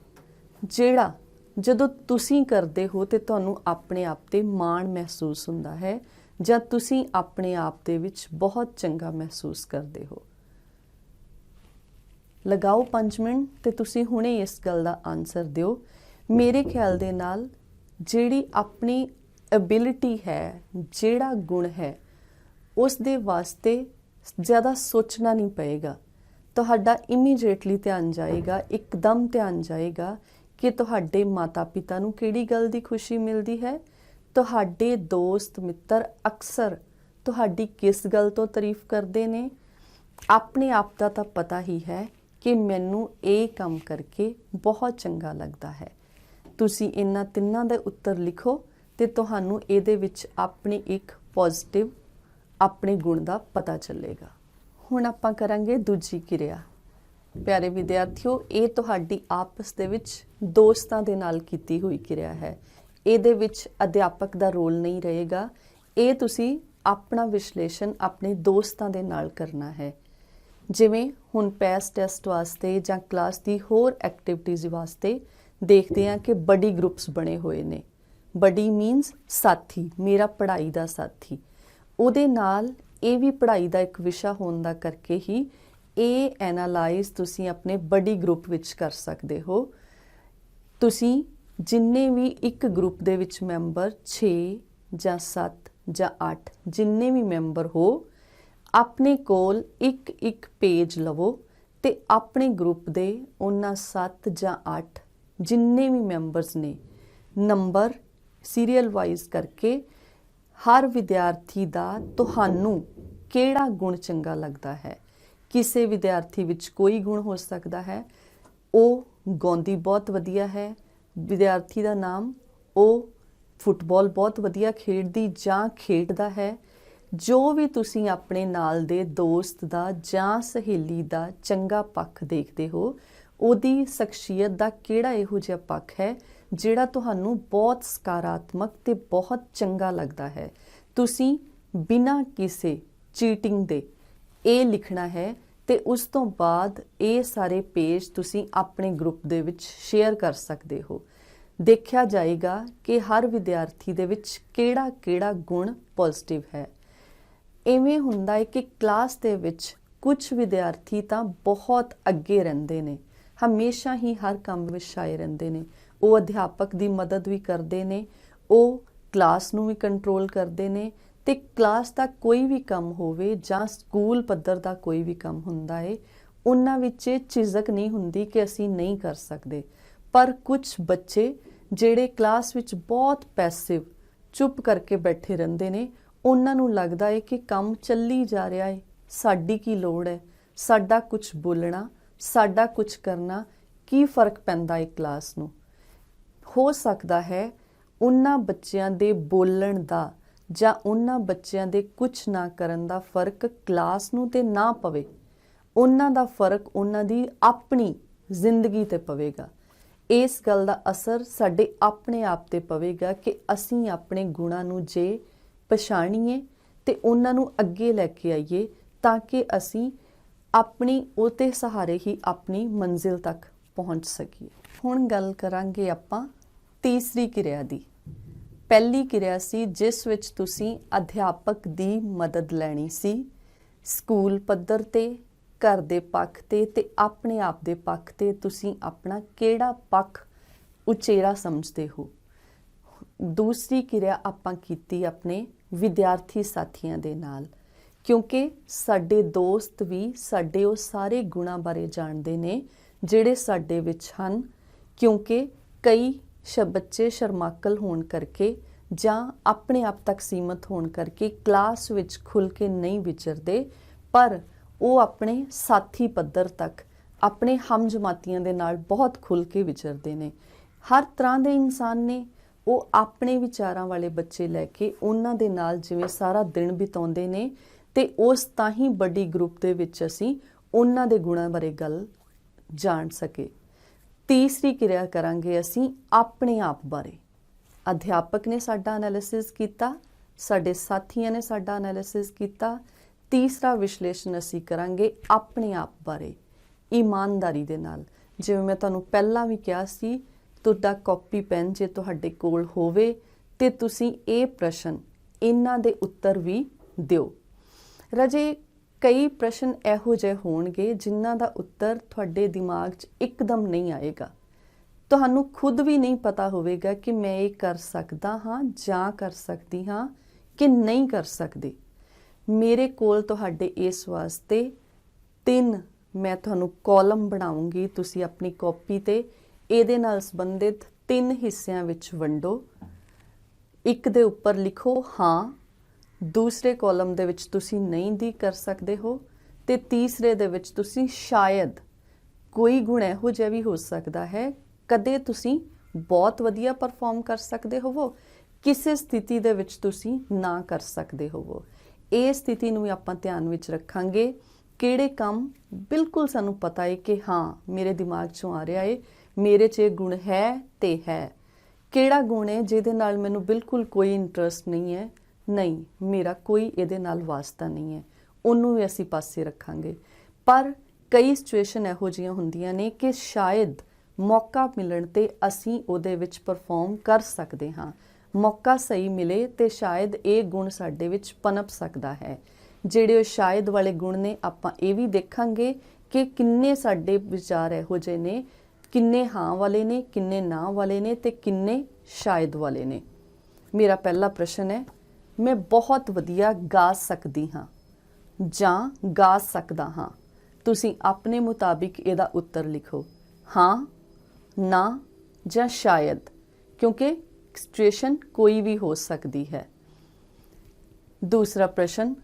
A: ਜਿਹੜਾ ਜਦੋਂ ਤੁਸੀਂ ਕਰਦੇ ਹੋ ਤੇ ਤੁਹਾਨੂੰ ਆਪਣੇ ਆਪ ਤੇ ਮਾਣ ਮਹਿਸੂਸ ਹੁੰਦਾ ਹੈ ਜਾਂ ਤੁਸੀਂ ਆਪਣੇ ਆਪ ਦੇ ਵਿੱਚ ਬਹੁਤ ਚੰਗਾ ਮਹਿਸੂਸ ਕਰਦੇ ਹੋ। ਲਗਾਓ 5 ਮਿੰਟ ਤੇ ਤੁਸੀਂ ਹੁਣੇ ਇਸ ਗੱਲ ਦਾ ਆਨਸਰ ਦਿਓ। ਮੇਰੇ ਖਿਆਲ ਦੇ ਨਾਲ ਜਿਹੜੀ ਆਪਣੀ ਐਬਿਲਿਟੀ ਹੈ, ਜਿਹੜਾ ਗੁਣ ਹੈ, ਉਸ ਦੇ ਵਾਸਤੇ ਜ਼ਿਆਦਾ ਸੋਚਣਾ ਨਹੀਂ ਪਏਗਾ। ਤੁਹਾਡਾ ਇਮੀਡੀਏਟਲੀ ਧਿਆਨ ਜਾਏਗਾ, ਇੱਕਦਮ ਧਿਆਨ ਜਾਏਗਾ ਕਿ ਤੁਹਾਡੇ ਮਾਤਾ ਪਿਤਾ ਨੂੰ ਕਿਹੜੀ ਗੱਲ ਦੀ ਖੁਸ਼ੀ ਮਿਲਦੀ ਹੈ, ਤੁਹਾਡੇ ਦੋਸਤ ਮਿੱਤਰ ਅਕਸਰ ਤੁਹਾਡੀ ਕਿਸ ਗੱਲ ਤੋਂ ਤਾਰੀਫ ਕਰਦੇ ਨੇ। ਆਪਣੇ ਆਪ ਦਾ ਤਾਂ ਪਤਾ ਹੀ ਹੈ ਕਿ ਮੈਨੂੰ ਇਹ ਕੰਮ ਕਰਕੇ ਬਹੁਤ ਚੰਗਾ ਲੱਗਦਾ ਹੈ। ਤੁਸੀਂ ਇਹਨਾਂ ਤਿੰਨਾਂ ਦੇ ਉੱਤਰ ਲਿਖੋ ਤੇ ਤੁਹਾਨੂੰ ਇਹਦੇ ਵਿੱਚ ਆਪਣੀ ਇੱਕ ਪੋਜ਼ਿਟਿਵ ਆਪਣੇ ਗੁਣ ਦਾ ਪਤਾ ਚੱਲੇਗਾ। ਹੁਣ ਆਪਾਂ ਕਰਾਂਗੇ ਦੂਜੀ ਕਿਰਿਆ। ਪਿਆਰੇ ਵਿਦਿਆਰਥੀਓ, ਇਹ ਤੁਹਾਡੀ ਆਪਸ ਦੇ ਵਿੱਚ ਦੋਸਤਾਂ ਦੇ ਨਾਲ ਕੀਤੀ ਹੋਈ ਕਿਰਿਆ ਹੈ। ਇਹਦੇ ਵਿੱਚ ਅਧਿਆਪਕ ਦਾ ਰੋਲ ਨਹੀਂ ਰਹੇਗਾ। ਇਹ ਤੁਸੀਂ ਆਪਣਾ ਵਿਸ਼ਲੇਸ਼ਣ ਆਪਣੇ ਦੋਸਤਾਂ ਦੇ ਨਾਲ ਕਰਨਾ ਹੈ। ਜਿਵੇਂ ਹੁਣ ਪੈਸ ਟੈਸਟ ਵਾਸਤੇ ਜਾਂ ਕਲਾਸ ਦੀ ਹੋਰ ਐਕਟੀਵਿਟੀਜ਼ ਵਾਸਤੇ ਦੇਖਦੇ ਹਾਂ ਕਿ ਬਡੀ ਗਰੁੱਪਸ ਬਣੇ ਹੋਏ ਨੇ। ਬਡੀ ਮੀਨਸ ਸਾਥੀ, ਮੇਰਾ ਪੜ੍ਹਾਈ ਦਾ ਸਾਥੀ। ਉਹਦੇ ਨਾਲ ਇਹ ਵੀ ਪੜ੍ਹਾਈ ਦਾ ਇੱਕ ਵਿਸ਼ਾ ਹੋਣ ਦਾ ਕਰਕੇ ਹੀ ਇਹ ਐਨਾਲਾਈਜ਼ ਤੁਸੀਂ ਆਪਣੇ ਬਡੀ ਗਰੁੱਪ ਵਿੱਚ ਕਰ ਸਕਦੇ ਹੋ। ਤੁਸੀਂ ਜਿੰਨੇ ਵੀ ਇੱਕ ਗਰੁੱਪ ਦੇ ਵਿੱਚ ਮੈਂਬਰ 6 ਜਾਂ 7 ਜਾਂ 8 ਜਿੰਨੇ ਵੀ ਮੈਂਬਰ ਹੋ, ਆਪਣੇ ਕੋਲ ਇੱਕ ਪੇਜ ਲਵੋ ਤੇ ਆਪਣੇ ਗਰੁੱਪ ਦੇ ਉਹਨਾਂ 7 ਜਾਂ 8 ਜਿੰਨੇ ਵੀ ਮੈਂਬਰਸ ਨੇ ਨੰਬਰ ਸੀਰੀਅਲ ਵਾਈਜ਼ ਕਰਕੇ ਹਰ ਵਿਦਿਆਰਥੀ ਦਾ ਤੁਹਾਨੂੰ ਕਿਹੜਾ ਗੁਣ ਚੰਗਾ ਲੱਗਦਾ ਹੈ। ਕਿਸੇ ਵਿਦਿਆਰਥੀ ਵਿੱਚ ਕੋਈ ਗੁਣ ਹੋ ਸਕਦਾ ਹੈ, ਉਹ ਗਾਉਂਦੀ ਬਹੁਤ ਵਧੀਆ ਹੈ, ਵਿਦਿਆਰਥੀ ਦਾ ਨਾਮ ਉਹ ਫੁੱਟਬਾਲ ਬਹੁਤ ਵਧੀਆ ਖੇਡਦੀ ਜਾਂ ਖੇਡਦਾ ਹੈ। ਜੋ ਵੀ ਤੁਸੀਂ ਆਪਣੇ ਨਾਲ ਦੇ ਦੋਸਤ ਦਾ ਜਾਂ ਸਹੇਲੀ ਦਾ ਚੰਗਾ ਪੱਖ ਦੇਖਦੇ ਹੋ, ਉਹਦੀ ਸ਼ਖਸੀਅਤ ਦਾ ਕਿਹੜਾ ਇਹੋ ਜਿਹਾ ਪੱਖ ਹੈ ਜਿਹੜਾ ਤੁਹਾਨੂੰ ਬਹੁਤ ਸਕਾਰਾਤਮਕ ਤੇ ਬਹੁਤ ਚੰਗਾ ਲੱਗਦਾ ਹੈ। ਤੁਸੀਂ ਬਿਨਾਂ ਕਿਸੇ ਚੀਟਿੰਗ ਦੇ ਇਹ ਲਿਖਣਾ ਹੈ ਤੇ ਉਸ ਤੋਂ ਬਾਅਦ ਇਹ ਸਾਰੇ ਪੇਜ ਤੁਸੀਂ ਆਪਣੇ ਗਰੁੱਪ ਦੇ ਵਿੱਚ ਸ਼ੇਅਰ ਕਰ ਸਕਦੇ ਹੋ। ਦੇਖਿਆ ਜਾਏਗਾ ਕਿ ਹਰ ਵਿਦਿਆਰਥੀ ਦੇ ਵਿੱਚ ਕਿਹੜਾ ਗੁਣ ਪੋਜ਼ਿਟਿਵ ਹੈ। ਇਵੇਂ ਹੁੰਦਾ ਹੈ ਕਿ ਕਲਾਸ ਦੇ ਵਿੱਚ ਕੁਝ ਵਿਦਿਆਰਥੀ ਤਾਂ ਬਹੁਤ ਅੱਗੇ ਰਹਿੰਦੇ ਨੇ, ਹਮੇਸ਼ਾ ਹੀ ਹਰ ਕੰਮ ਵਿੱਚ ਸ਼ਾਇ ਰਹਿੰਦੇ ਨੇ। ਉਹ ਅਧਿਆਪਕ ਦੀ ਮਦਦ ਵੀ ਕਰਦੇ ਨੇ, ਉਹ ਕਲਾਸ ਨੂੰ ਵੀ ਕੰਟਰੋਲ ਕਰਦੇ ਨੇ ਤੇ ਕਲਾਸ ਦਾ ਕੋਈ ਵੀ ਕੰਮ ਹੋਵੇ ਜਾਂ ਸਕੂਲ ਪੱਧਰ ਦਾ ਕੋਈ ਵੀ ਕੰਮ ਹੁੰਦਾ ਏ, ਉਹਨਾਂ ਵਿੱਚ ਝਿਜਕ ਨਹੀਂ ਹੁੰਦੀ ਕਿ ਅਸੀਂ ਨਹੀਂ ਕਰ ਸਕਦੇ। ਪਰ ਕੁਝ ਬੱਚੇ ਜਿਹੜੇ ਕਲਾਸ ਵਿੱਚ ਬਹੁਤ ਪੈਸਿਵ ਚੁੱਪ ਕਰਕੇ ਬੈਠੇ ਰਹਿੰਦੇ ਨੇ, ਉਹਨਾਂ ਨੂੰ ਲੱਗਦਾ ਹੈ ਕਿ ਕੰਮ ਚੱਲੀ ਜਾ ਰਿਹਾ ਹੈ, ਸਾਡੀ ਕੀ ਲੋੜ ਹੈ, ਸਾਡਾ ਕੁਝ ਬੋਲਣਾ, ਸਾਡਾ ਕੁਝ ਕਰਨਾ, ਕੀ ਫਰਕ ਪੈਂਦਾ ਹੈ ਕਲਾਸ ਨੂੰ। ਹੋ ਸਕਦਾ ਹੈ ਉਹਨਾਂ ਬੱਚਿਆਂ ਦੇ ਬੋਲਣ ਦਾ ਜਾਂ ਉਹਨਾਂ ਬੱਚਿਆਂ ਦੇ ਕੁਝ ਨਾ ਕਰਨ ਦਾ ਫਰਕ ਕਲਾਸ ਨੂੰ ਤੇ ਨਾ ਪਵੇ, ਉਹਨਾਂ ਦਾ ਫਰਕ ਉਹਨਾਂ ਦੀ ਆਪਣੀ ਜ਼ਿੰਦਗੀ ਤੇ ਪਵੇਗਾ। ਇਸ ਗੱਲ ਦਾ ਅਸਰ ਸਾਡੇ ਆਪਣੇ ਆਪ ਤੇ ਪਵੇਗਾ ਕਿ ਅਸੀਂ ਆਪਣੇ ਗੁਣਾਂ ਨੂੰ ਜੇ ਪਛਾਣੀਏ ਤੇ ਉਹਨਾਂ ਨੂੰ ਅੱਗੇ ਲੈ ਕੇ ਆਈਏ, ਤਾਂ ਕਿ ਅਸੀਂ ਆਪਣੀ ਉਹਦੇ ਸਹਾਰੇ ਹੀ ਆਪਣੀ ਮੰਜ਼ਿਲ ਤੱਕ ਪਹੁੰਚ ਸਕੀਏ। ਹੁਣ ਗੱਲ ਕਰਾਂਗੇ ਆਪਾਂ ਤੀਸਰੀ ਕਿਰਿਆ ਦੀ। ਪਹਿਲੀ ਕਿਰਿਆ ਸੀ ਜਿਸ ਵਿੱਚ ਤੁਸੀਂ ਅਧਿਆਪਕ ਦੀ ਮਦਦ ਲੈਣੀ ਸੀ, ਸਕੂਲ ਪੱਧਰ ਤੇ, ਘਰ ਦੇ ਪੱਖ ਤੇ ਆਪਣੇ ਆਪ ਦੇ ਪੱਖ ਤੇ ਤੁਸੀਂ ਆਪਣਾ ਕਿਹੜਾ ਪੱਖ ਉਚੇਰਾ ਸਮਝਦੇ ਹੋ। ਦੂਸਰੀ ਕਿਰਿਆ ਆਪਾਂ ਕੀਤੀ ਆਪਣੇ ਵਿਦਿਆਰਥੀ ਸਾਥੀਆਂ ਦੇ ਨਾਲ, ਕਿਉਂਕਿ ਸਾਡੇ ਦੋਸਤ ਵੀ ਸਾਡੇ ਉਹ ਸਾਰੇ ਗੁਣਾਂ ਬਾਰੇ ਜਾਣਦੇ ਨੇ ਜਿਹੜੇ ਸਾਡੇ ਵਿੱਚ ਹਨ, ਕਿਉਂਕਿ ਕਈ ਬੱਚੇ ਸ਼ਰਮਾਕਲ ਹੋਣ ਕਰਕੇ ਜਾਂ ਆਪਣੇ ਆਪ ਤੱਕ ਸੀਮਤ ਹੋਣ ਕਰਕੇ ਕਲਾਸ ਵਿੱਚ ਖੁੱਲ੍ਹ ਕੇ ਨਹੀਂ ਵਿਚਰਦੇ, ਪਰ ਉਹ ਆਪਣੇ ਸਾਥੀ ਪੱਧਰ ਤੱਕ ਆਪਣੇ ਹਮਜਮਾਤੀਆਂ ਦੇ ਨਾਲ ਬਹੁਤ ਖੁੱਲ੍ਹ ਕੇ ਵਿਚਰਦੇ ਨੇ। ਹਰ ਤਰ੍ਹਾਂ ਦੇ ਇਨਸਾਨ ਨੇ, ਉਹ ਆਪਣੇ ਵਿਚਾਰਾਂ ਵਾਲੇ ਬੱਚੇ ਲੈ ਕੇ ਉਹਨਾਂ ਦੇ ਨਾਲ ਜਿਵੇਂ ਸਾਰਾ ਦਿਨ ਬਿਤਾਉਂਦੇ ਨੇ, ਤੇ ਉਸ ਤਾਂ ਹੀ ਵੱਡੀ ਗਰੁੱਪ ਦੇ ਵਿੱਚ ਅਸੀਂ ਉਹਨਾਂ ਦੇ ਗੁਣਾਂ ਬਾਰੇ ਗੱਲ ਜਾਣ ਸਕੇ। ਤੀਸਰੀ ਕਿਰਿਆ ਕਰਾਂਗੇ ਅਸੀਂ ਆਪਣੇ ਆਪ ਬਾਰੇ। ਅਧਿਆਪਕ ਨੇ ਸਾਡਾ ਐਨਾਲਿਸਿਸ ਕੀਤਾ, ਸਾਡੇ ਸਾਥੀਆਂ ਨੇ ਸਾਡਾ ਐਨਾਲਿਸਿਸ ਕੀਤਾ। ਤੀਸਰਾ ਵਿਸ਼ਲੇਸ਼ਣ ਅਸੀਂ ਕਰਾਂਗੇ ਆਪਣੇ ਆਪ ਬਾਰੇ ਇਮਾਨਦਾਰੀ ਦੇ ਨਾਲ। ਜਿਵੇਂ ਮੈਂ ਤੁਹਾਨੂੰ ਪਹਿਲਾਂ ਵੀ ਕਿਹਾ ਸੀ, ਤੁਹਾਡਾ ਕਾਪੀ ਪੈਨ ਜੇ ਤੁਹਾਡੇ ਕੋਲ ਹੋਵੇ ਤੇ ਤੁਸੀਂ ਇਹ ਪ੍ਰਸ਼ਨ ਇਹਨਾਂ ਦੇ ਉੱਤਰ ਵੀ ਦਿਓ। ਰਾਜੇ, ਕਈ ਪ੍ਰਸ਼ਨ ਇਹੋ ਜਿਹੇ ਹੋਣਗੇ ਜਿਨ੍ਹਾਂ ਦਾ ਉੱਤਰ ਤੁਹਾਡੇ ਦਿਮਾਗ 'ਚ ਇੱਕਦਮ ਨਹੀਂ ਆਏਗਾ। ਤੁਹਾਨੂੰ ਖੁਦ ਵੀ ਨਹੀਂ ਪਤਾ ਹੋਵੇਗਾ ਕਿ ਮੈਂ ਇਹ ਕਰ ਸਕਦਾ ਹਾਂ ਜਾਂ ਕਰ ਸਕਦੀ ਹਾਂ ਕਿ ਨਹੀਂ ਕਰ ਸਕਦੀ। ਮੇਰੇ ਕੋਲ ਤੁਹਾਡੇ ਇਸ ਵਾਸਤੇ 3 ਮੈਂ ਤੁਹਾਨੂੰ ਕਾਲਮ ਬਣਾਉਂਗੀ, ਤੁਸੀਂ ਆਪਣੀ ਕਾਪੀ ਤੇ ਇਹਦੇ ਨਾਲ ਸੰਬੰਧਿਤ 3 ਹਿੱਸਿਆਂ ਵਿੱਚ ਵੰਡੋ। ਇੱਕ ਦੇ ਉੱਪਰ ਲਿਖੋ ਹਾਂ, ਦੂਸਰੇ ਕਾਲਮ ਦੇ ਵਿੱਚ ਤੁਸੀਂ ਨਹੀਂ ਦੀ ਕਰ ਸਕਦੇ ਹੋ, ਤੇ ਤੀਸਰੇ ਦੇ ਵਿੱਚ ਤੁਸੀਂ ਸ਼ਾਇਦ ਕੋਈ ਗੁਣ ਇਹੋ ਜਿਹਾ ਵੀ ਹੋ ਸਕਦਾ ਹੈ, ਕਦੇ ਤੁਸੀਂ ਬਹੁਤ ਵਧੀਆ ਪਰਫਾਰਮ ਕਰ ਸਕਦੇ ਹੋਵੋ, ਕਿਸੇ ਸਥਿਤੀ ਦੇ ਵਿੱਚ ਤੁਸੀਂ ਨਾ ਕਰ ਸਕਦੇ ਹੋਵੋ। ਇਹ ਸਥਿਤੀ ਨੂੰ ਵੀ ਆਪਾਂ ਧਿਆਨ ਵਿੱਚ ਰੱਖਾਂਗੇ। ਕਿਹੜੇ ਕੰਮ ਬਿਲਕੁਲ ਸਾਨੂੰ ਪਤਾ ਹੈ ਕਿ ਹਾਂ ਮੇਰੇ ਦਿਮਾਗ 'ਚੋਂ ਆ ਰਿਹਾ ਹੈ, ਮੇਰੇ 'ਚ ਇਹ ਗੁਣ ਹੈ ਤੇ ਹੈ। ਕਿਹੜਾ ਗੁਣ ਹੈ ਜਿਹਦੇ ਨਾਲ ਮੈਨੂੰ ਬਿਲਕੁਲ ਕੋਈ ਇੰਟਰਸਟ ਨਹੀਂ ਹੈ, ਨਹੀਂ ਮੇਰਾ ਕੋਈ ਇਹਦੇ ਨਾਲ ਵਾਸਤਾ ਨਹੀਂ ਹੈ, ਉਹਨੂੰ ਵੀ ਅਸੀਂ ਪਾਸੇ ਰੱਖਾਂਗੇ। ਪਰ ਕਈ ਸਿਚੁਏਸ਼ਨ ਇਹੋ ਜਿਹੀਆਂ ਹੁੰਦੀਆਂ ਨੇ ਕਿ ਸ਼ਾਇਦ ਮੌਕਾ ਮਿਲਣ ਤੇ ਅਸੀਂ ਉਹਦੇ ਵਿੱਚ ਪਰਫਾਰਮ ਕਰ ਸਕਦੇ ਹਾਂ। ਮੌਕਾ ਸਹੀ ਮਿਲੇ ਤੇ ਸ਼ਾਇਦ ਇਹ ਗੁਣ ਸਾਡੇ ਵਿੱਚ ਪਨਪ ਸਕਦਾ ਹੈ। ਜਿਹੜੇ ਉਹ ਸ਼ਾਇਦ ਵਾਲੇ ਗੁਣ ਨੇ, ਆਪਾਂ ਇਹ ਵੀ ਦੇਖਾਂਗੇ ਕਿ ਕਿੰਨੇ ਸਾਡੇ ਵਿਚਾਰ ਇਹੋ ਜਿਹੇ ਨੇ, ਕਿੰਨੇ ਹਾਂ ਵਾਲੇ ਨੇ, ਕਿੰਨੇ ਨਾ ਵਾਲੇ ਨੇ ਤੇ ਕਿੰਨੇ ਸ਼ਾਇਦ ਵਾਲੇ ਨੇ। ਮੇਰਾ ਪਹਿਲਾ ਪ੍ਰਸ਼ਨ ਹੈ, ਮੈਂ ਬਹੁਤ ਵਧੀਆ ਗਾ ਸਕਦੀ ਹਾਂ ਜਾਂ ਗਾ ਸਕਦਾ ਹਾਂ। ਤੁਸੀਂ ਆਪਣੇ ਮੁਤਾਬਿਕ ਇਹਦਾ ਉੱਤਰ ਲਿਖੋ, ਹਾਂ, ਨਾ ਜਾਂ ਸ਼ਾਇਦ, ਕਿਉਂਕਿ ਸਿਚੁਏਸ਼ਨ ਕੋਈ ਵੀ ਹੋ ਸਕਦੀ ਹੈ। ਦੂਸਰਾ ਪ੍ਰਸ਼ਨ,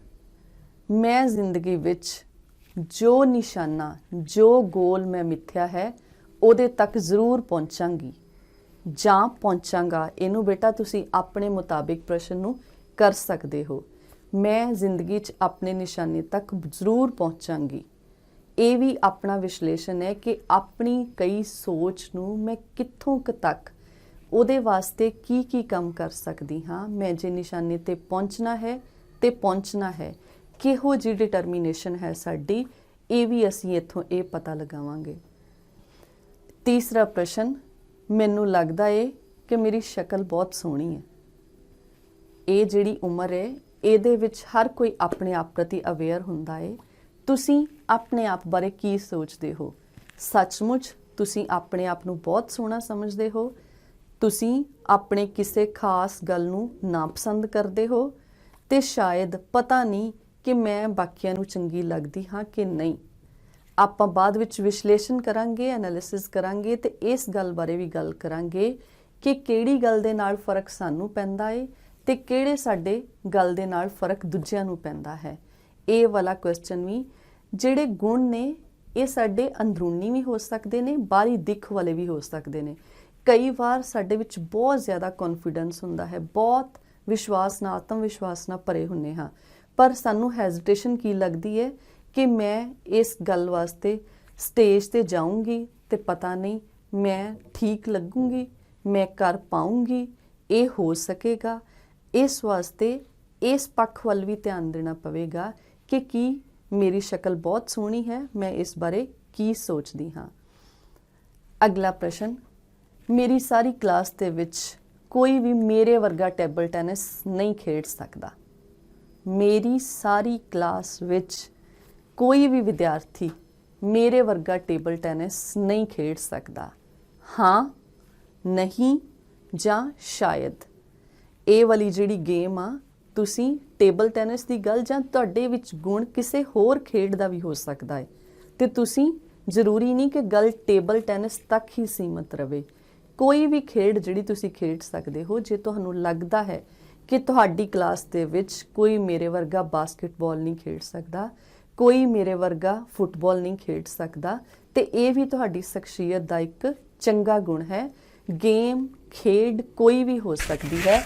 A: ਮੈਂ ਜ਼ਿੰਦਗੀ ਵਿੱਚ ਜੋ ਨਿਸ਼ਾਨਾ, ਜੋ ਗੋਲ ਮੈਂ ਮਿੱਥਿਆ ਹੈ ਉਹਦੇ ਤੱਕ ਜ਼ਰੂਰ ਪਹੁੰਚਾਂਗੀ ਜਾਂ ਪਹੁੰਚਾਂਗਾ। ਇਹਨੂੰ ਬੇਟਾ ਤੁਸੀਂ ਆਪਣੇ ਮੁਤਾਬਿਕ ਪ੍ਰਸ਼ਨ ਨੂੰ ਕਰ ਸਕਦੇ ਹੋ। ਮੈਂ ਜ਼ਿੰਦਗੀ 'ਚ ਆਪਣੇ ਨਿਸ਼ਾਨੇ ਤੱਕ ਜ਼ਰੂਰ ਪਹੁੰਚਾਂਗੀ। ਇਹ ਵੀ ਆਪਣਾ ਵਿਸ਼ਲੇਸ਼ਣ ਹੈ ਕਿ ਆਪਣੀ ਕਈ ਸੋਚ ਨੂੰ ਮੈਂ ਕਿੱਥੋਂ ਕੁ ਤੱਕ ਉਹਦੇ ਵਾਸਤੇ ਕੀ ਕੀ ਕੰਮ ਕਰ ਸਕਦੀ ਹਾਂ। ਮੈਂ ਜੇ ਨਿਸ਼ਾਨੇ ਤੇ ਪਹੁੰਚਣਾ ਹੈ ਤੇ ਪਹੁੰਚਣਾ ਹੈ, ਕਿਹੋ ਜਿਹੀ ਡਿਟਰਮੀਨੇਸ਼ਨ ਹੈ ਸਾਡੀ, ਇਹ ਵੀ ਅਸੀਂ ਇੱਥੋਂ ਇਹ ਪਤਾ ਲਗਾਵਾਂਗੇ। ਤੀਸਰਾ ਪ੍ਰਸ਼ਨ, ਮੈਨੂੰ ਲੱਗਦਾ ਏ ਕਿ ਮੇਰੀ ਸ਼ਕਲ ਬਹੁਤ ਸੋਹਣੀ ਹੈ। ਇਹ ਜਿਹੜੀ ਉਮਰ ਹੈ ਇਹਦੇ ਵਿੱਚ ਹਰ ਕੋਈ ਆਪਣੇ ਆਪ ਪ੍ਰਤੀ ਅਵੇਅਰ ਹੁੰਦਾ ਏ। ਤੁਸੀਂ ਆਪਣੇ ਆਪ ਬਾਰੇ ਕੀ ਸੋਚਦੇ ਹੋ? ਸੱਚਮੁੱਚ ਤੁਸੀਂ ਆਪਣੇ ਆਪ ਨੂੰ ਬਹੁਤ ਸੋਹਣਾ ਸਮਝਦੇ ਹੋ? ਤੁਸੀਂ ਆਪਣੇ ਕਿਸੇ ਖਾਸ ਗੱਲ ਨੂੰ ਨਾਪਸੰਦ ਕਰਦੇ ਹੋ ਤੇ ਸ਼ਾਇਦ ਪਤਾ ਨਹੀਂ ਕਿ ਮੈਂ ਬਾਕੀਆਂ ਨੂੰ ਚੰਗੀ ਲੱਗਦੀ ਹਾਂ ਕਿ ਨਹੀਂ। ਆਪਾਂ ਬਾਅਦ ਵਿੱਚ ਵਿਸ਼ਲੇਸ਼ਣ ਕਰਾਂਗੇ, ਐਨਾਲਿਸਿਸ ਕਰਾਂਗੇ ਤੇ ਇਸ ਗੱਲ ਬਾਰੇ ਵੀ ਗੱਲ ਕਰਾਂਗੇ ਕਿ ਕਿਹੜੀ ਗੱਲ ਦੇ ਨਾਲ ਫਰਕ ਸਾਨੂੰ ਪੈਂਦਾ ਏ ਤੇ ਕਿਹੜੇ ਸਾਡੇ ਗੱਲ ਦੇ ਨਾਲ ਫਰਕ ਦੂਜਿਆਂ ਨੂੰ ਪੈਂਦਾ ਹੈ। ਇਹ ਵਾਲਾ ਕੁਐਸਚਨ ਵੀ ਜਿਹੜੇ ਗੁਣ ਨੇ ਇਹ ਸਾਡੇ ਅੰਦਰੂਨੀ ਵੀ ਹੋ ਸਕਦੇ ਨੇ, ਬਾਹਰੀ ਦਿੱਖ ਵਾਲੇ ਵੀ ਹੋ ਸਕਦੇ ਨੇ। ਕਈ ਵਾਰ ਸਾਡੇ ਵਿੱਚ ਬਹੁਤ ਜ਼ਿਆਦਾ ਕੌਨਫੀਡੈਂਸ ਹੁੰਦਾ ਹੈ, ਬਹੁਤ ਵਿਸ਼ਵਾਸ ਨਾਲ, ਆਤਮ ਵਿਸ਼ਵਾਸ ਨਾਲ ਭਰੇ ਹੁੰਨੇ ਹਾਂ, ਪਰ ਸਾਨੂੰ ਹੈਜ਼ਿਟੇਸ਼ਨ ਕੀ ਲੱਗਦੀ ਹੈ ਕਿ ਮੈਂ ਇਸ ਗੱਲ ਵਾਸਤੇ ਸਟੇਜ ਤੇ ਜਾਊਂਗੀ ਤੇ ਪਤਾ ਨਹੀਂ ਮੈਂ ਠੀਕ ਲੱਗੂੰਗੀ, ਮੈਂ ਕਰ ਪਾਊਂਗੀ, ਇਹ ਹੋ ਸਕੇਗਾ। ਇਸ ਵਾਸਤੇ ਇਸ ਪੱਖ ਵੱਲ ਵੀ ਧਿਆਨ ਦੇਣਾ ਪਵੇਗਾ ਕਿ ਕੀ ਮੇਰੀ ਸ਼ਕਲ ਬਹੁਤ ਸੋਹਣੀ ਹੈ, ਮੈਂ ਇਸ ਬਾਰੇ ਕੀ ਸੋਚਦੀ ਹਾਂ। ਅਗਲਾ ਪ੍ਰਸ਼ਨ, ਮੇਰੀ ਸਾਰੀ ਕਲਾਸ ਦੇ ਵਿੱਚ ਕੋਈ ਵੀ ਮੇਰੇ ਵਰਗਾ ਟੇਬਲ ਟੈਨਿਸ ਨਹੀਂ ਖੇਡ ਸਕਦਾ। ਮੇਰੀ ਸਾਰੀ ਕਲਾਸ ਵਿੱਚ ਕੋਈ ਵੀ ਵਿਦਿਆਰਥੀ ਮੇਰੇ ਵਰਗਾ ਟੇਬਲ ਟੈਨਿਸ ਨਹੀਂ ਖੇਡ ਸਕਦਾ। ਹਾਂ, ਨਹੀਂ ਜਾਂ ਸ਼ਾਇਦ। ਇਹ ਵਾਲੀ ਜਿਹੜੀ ਗੇਮ ਆ, ਤੁਸੀਂ ਟੇਬਲ ਟੈਨਿਸ ਦੀ ਗੱਲ ਜਾਂ ਤੁਹਾਡੇ ਵਿੱਚ ਗੁਣ ਕਿਸੇ ਹੋਰ ਖੇਡ ਦਾ ਵੀ ਹੋ ਸਕਦਾ ਹੈ ਤੇ ਤੁਸੀਂ ਜ਼ਰੂਰੀ ਨਹੀਂ ਕਿ ਗੱਲ ਟੇਬਲ ਟੈਨਿਸ ਤੱਕ ਹੀ ਸੀਮਤ ਰਵੇ। ਕੋਈ ਵੀ ਖੇਡ ਜਿਹੜੀ ਤੁਸੀਂ ਖੇਡ ਸਕਦੇ ਹੋ। ਜੇ ਤੁਹਾਨੂੰ ਲੱਗਦਾ ਹੈ ਕਿ ਤੁਹਾਡੀ ਕਲਾਸ ਦੇ ਵਿੱਚ ਕੋਈ ਮੇਰੇ ਵਰਗਾ ਬਾਸਕਟਬਾਲ ਨਹੀਂ ਖੇਡ ਸਕਦਾ, ਕੋਈ ਮੇਰੇ ਵਰਗਾ ਫੁੱਟਬਾਲ ਨਹੀਂ ਖੇਡ ਸਕਦਾ, ਤੇ ਇਹ ਵੀ ਤੁਹਾਡੀ ਸ਼ਖਸੀਅਤ ਦਾ ਇੱਕ ਚੰਗਾ ਗੁਣ ਹੈ। ਗੇਮ, ਖੇਡ ਕੋਈ ਵੀ ਹੋ ਸਕਦੀ ਹੈ।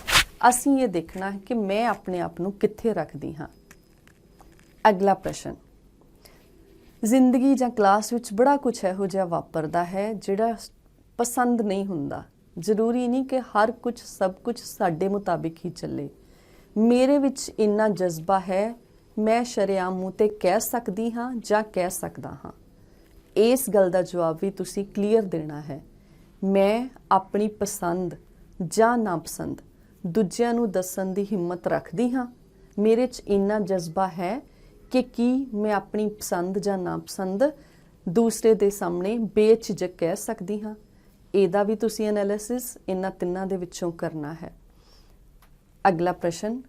A: ਅਸੀਂ ਇਹ ਦੇਖਣਾ ਹੈ ਕਿ ਮੈਂ ਆਪਣੇ ਆਪ ਨੂੰ ਕਿੱਥੇ ਰੱਖਦੀ ਹਾਂ। ਅਗਲਾ ਪ੍ਰਸ਼ਨ, ਜ਼ਿੰਦਗੀ ਜਾਂ ਕਲਾਸ ਵਿੱਚ ਬੜਾ ਕੁਝ ਇਹੋ ਜਿਹਾ ਵਾਪਰਦਾ ਹੈ ਜਿਹੜਾ ਪਸੰਦ ਨਹੀਂ ਹੁੰਦਾ। ਜ਼ਰੂਰੀ ਨਹੀਂ ਕਿ ਹਰ ਕੁਝ, ਸਭ ਕੁਝ ਸਾਡੇ ਮੁਤਾਬਿਕ ਹੀ ਚੱਲੇ। ਮੇਰੇ ਵਿੱਚ ਇੰਨਾ ਜਜ਼ਬਾ ਹੈ, ਮੈਂ ਸ਼ਰੇਆਮ ਮੂੰਹ ਤੇ ਕਹਿ ਸਕਦੀ ਹਾਂ ਜਾਂ ਕਹਿ ਸਕਦਾ ਹਾਂ। ਇਸ ਗੱਲ ਦਾ ਜਵਾਬ ਵੀ ਤੁਸੀਂ ਕਲੀਅਰ ਦੇਣਾ ਹੈ। ਮੈਂ ਆਪਣੀ ਪਸੰਦ ਜਾਂ ਨਾਪਸੰਦ ਦੂਜਿਆਂ ਨੂੰ ਦੱਸਣ ਦੀ ਹਿੰਮਤ ਰੱਖਦੀ ਹਾਂ। ਮੇਰੇ 'ਚ ਇੰਨਾ ਜਜ਼ਬਾ ਹੈ ਕਿ ਕੀ ਮੈਂ ਆਪਣੀ ਪਸੰਦ ਜਾਂ ਨਾਪਸੰਦ ਦੂਸਰੇ ਦੇ ਸਾਹਮਣੇ ਬੇਝਿਜਕ ਕਹਿ ਸਕਦੀ ਹਾਂ। ਇਹਦਾ ਵੀ ਤੁਸੀਂ ਐਨਾਲਿਸਿਸ ਇਹਨਾਂ ਤਿੰਨਾਂ ਦੇ ਵਿੱਚੋਂ ਕਰਨਾ ਹੈ। ਅਗਲਾ ਪ੍ਰਸ਼ਨ,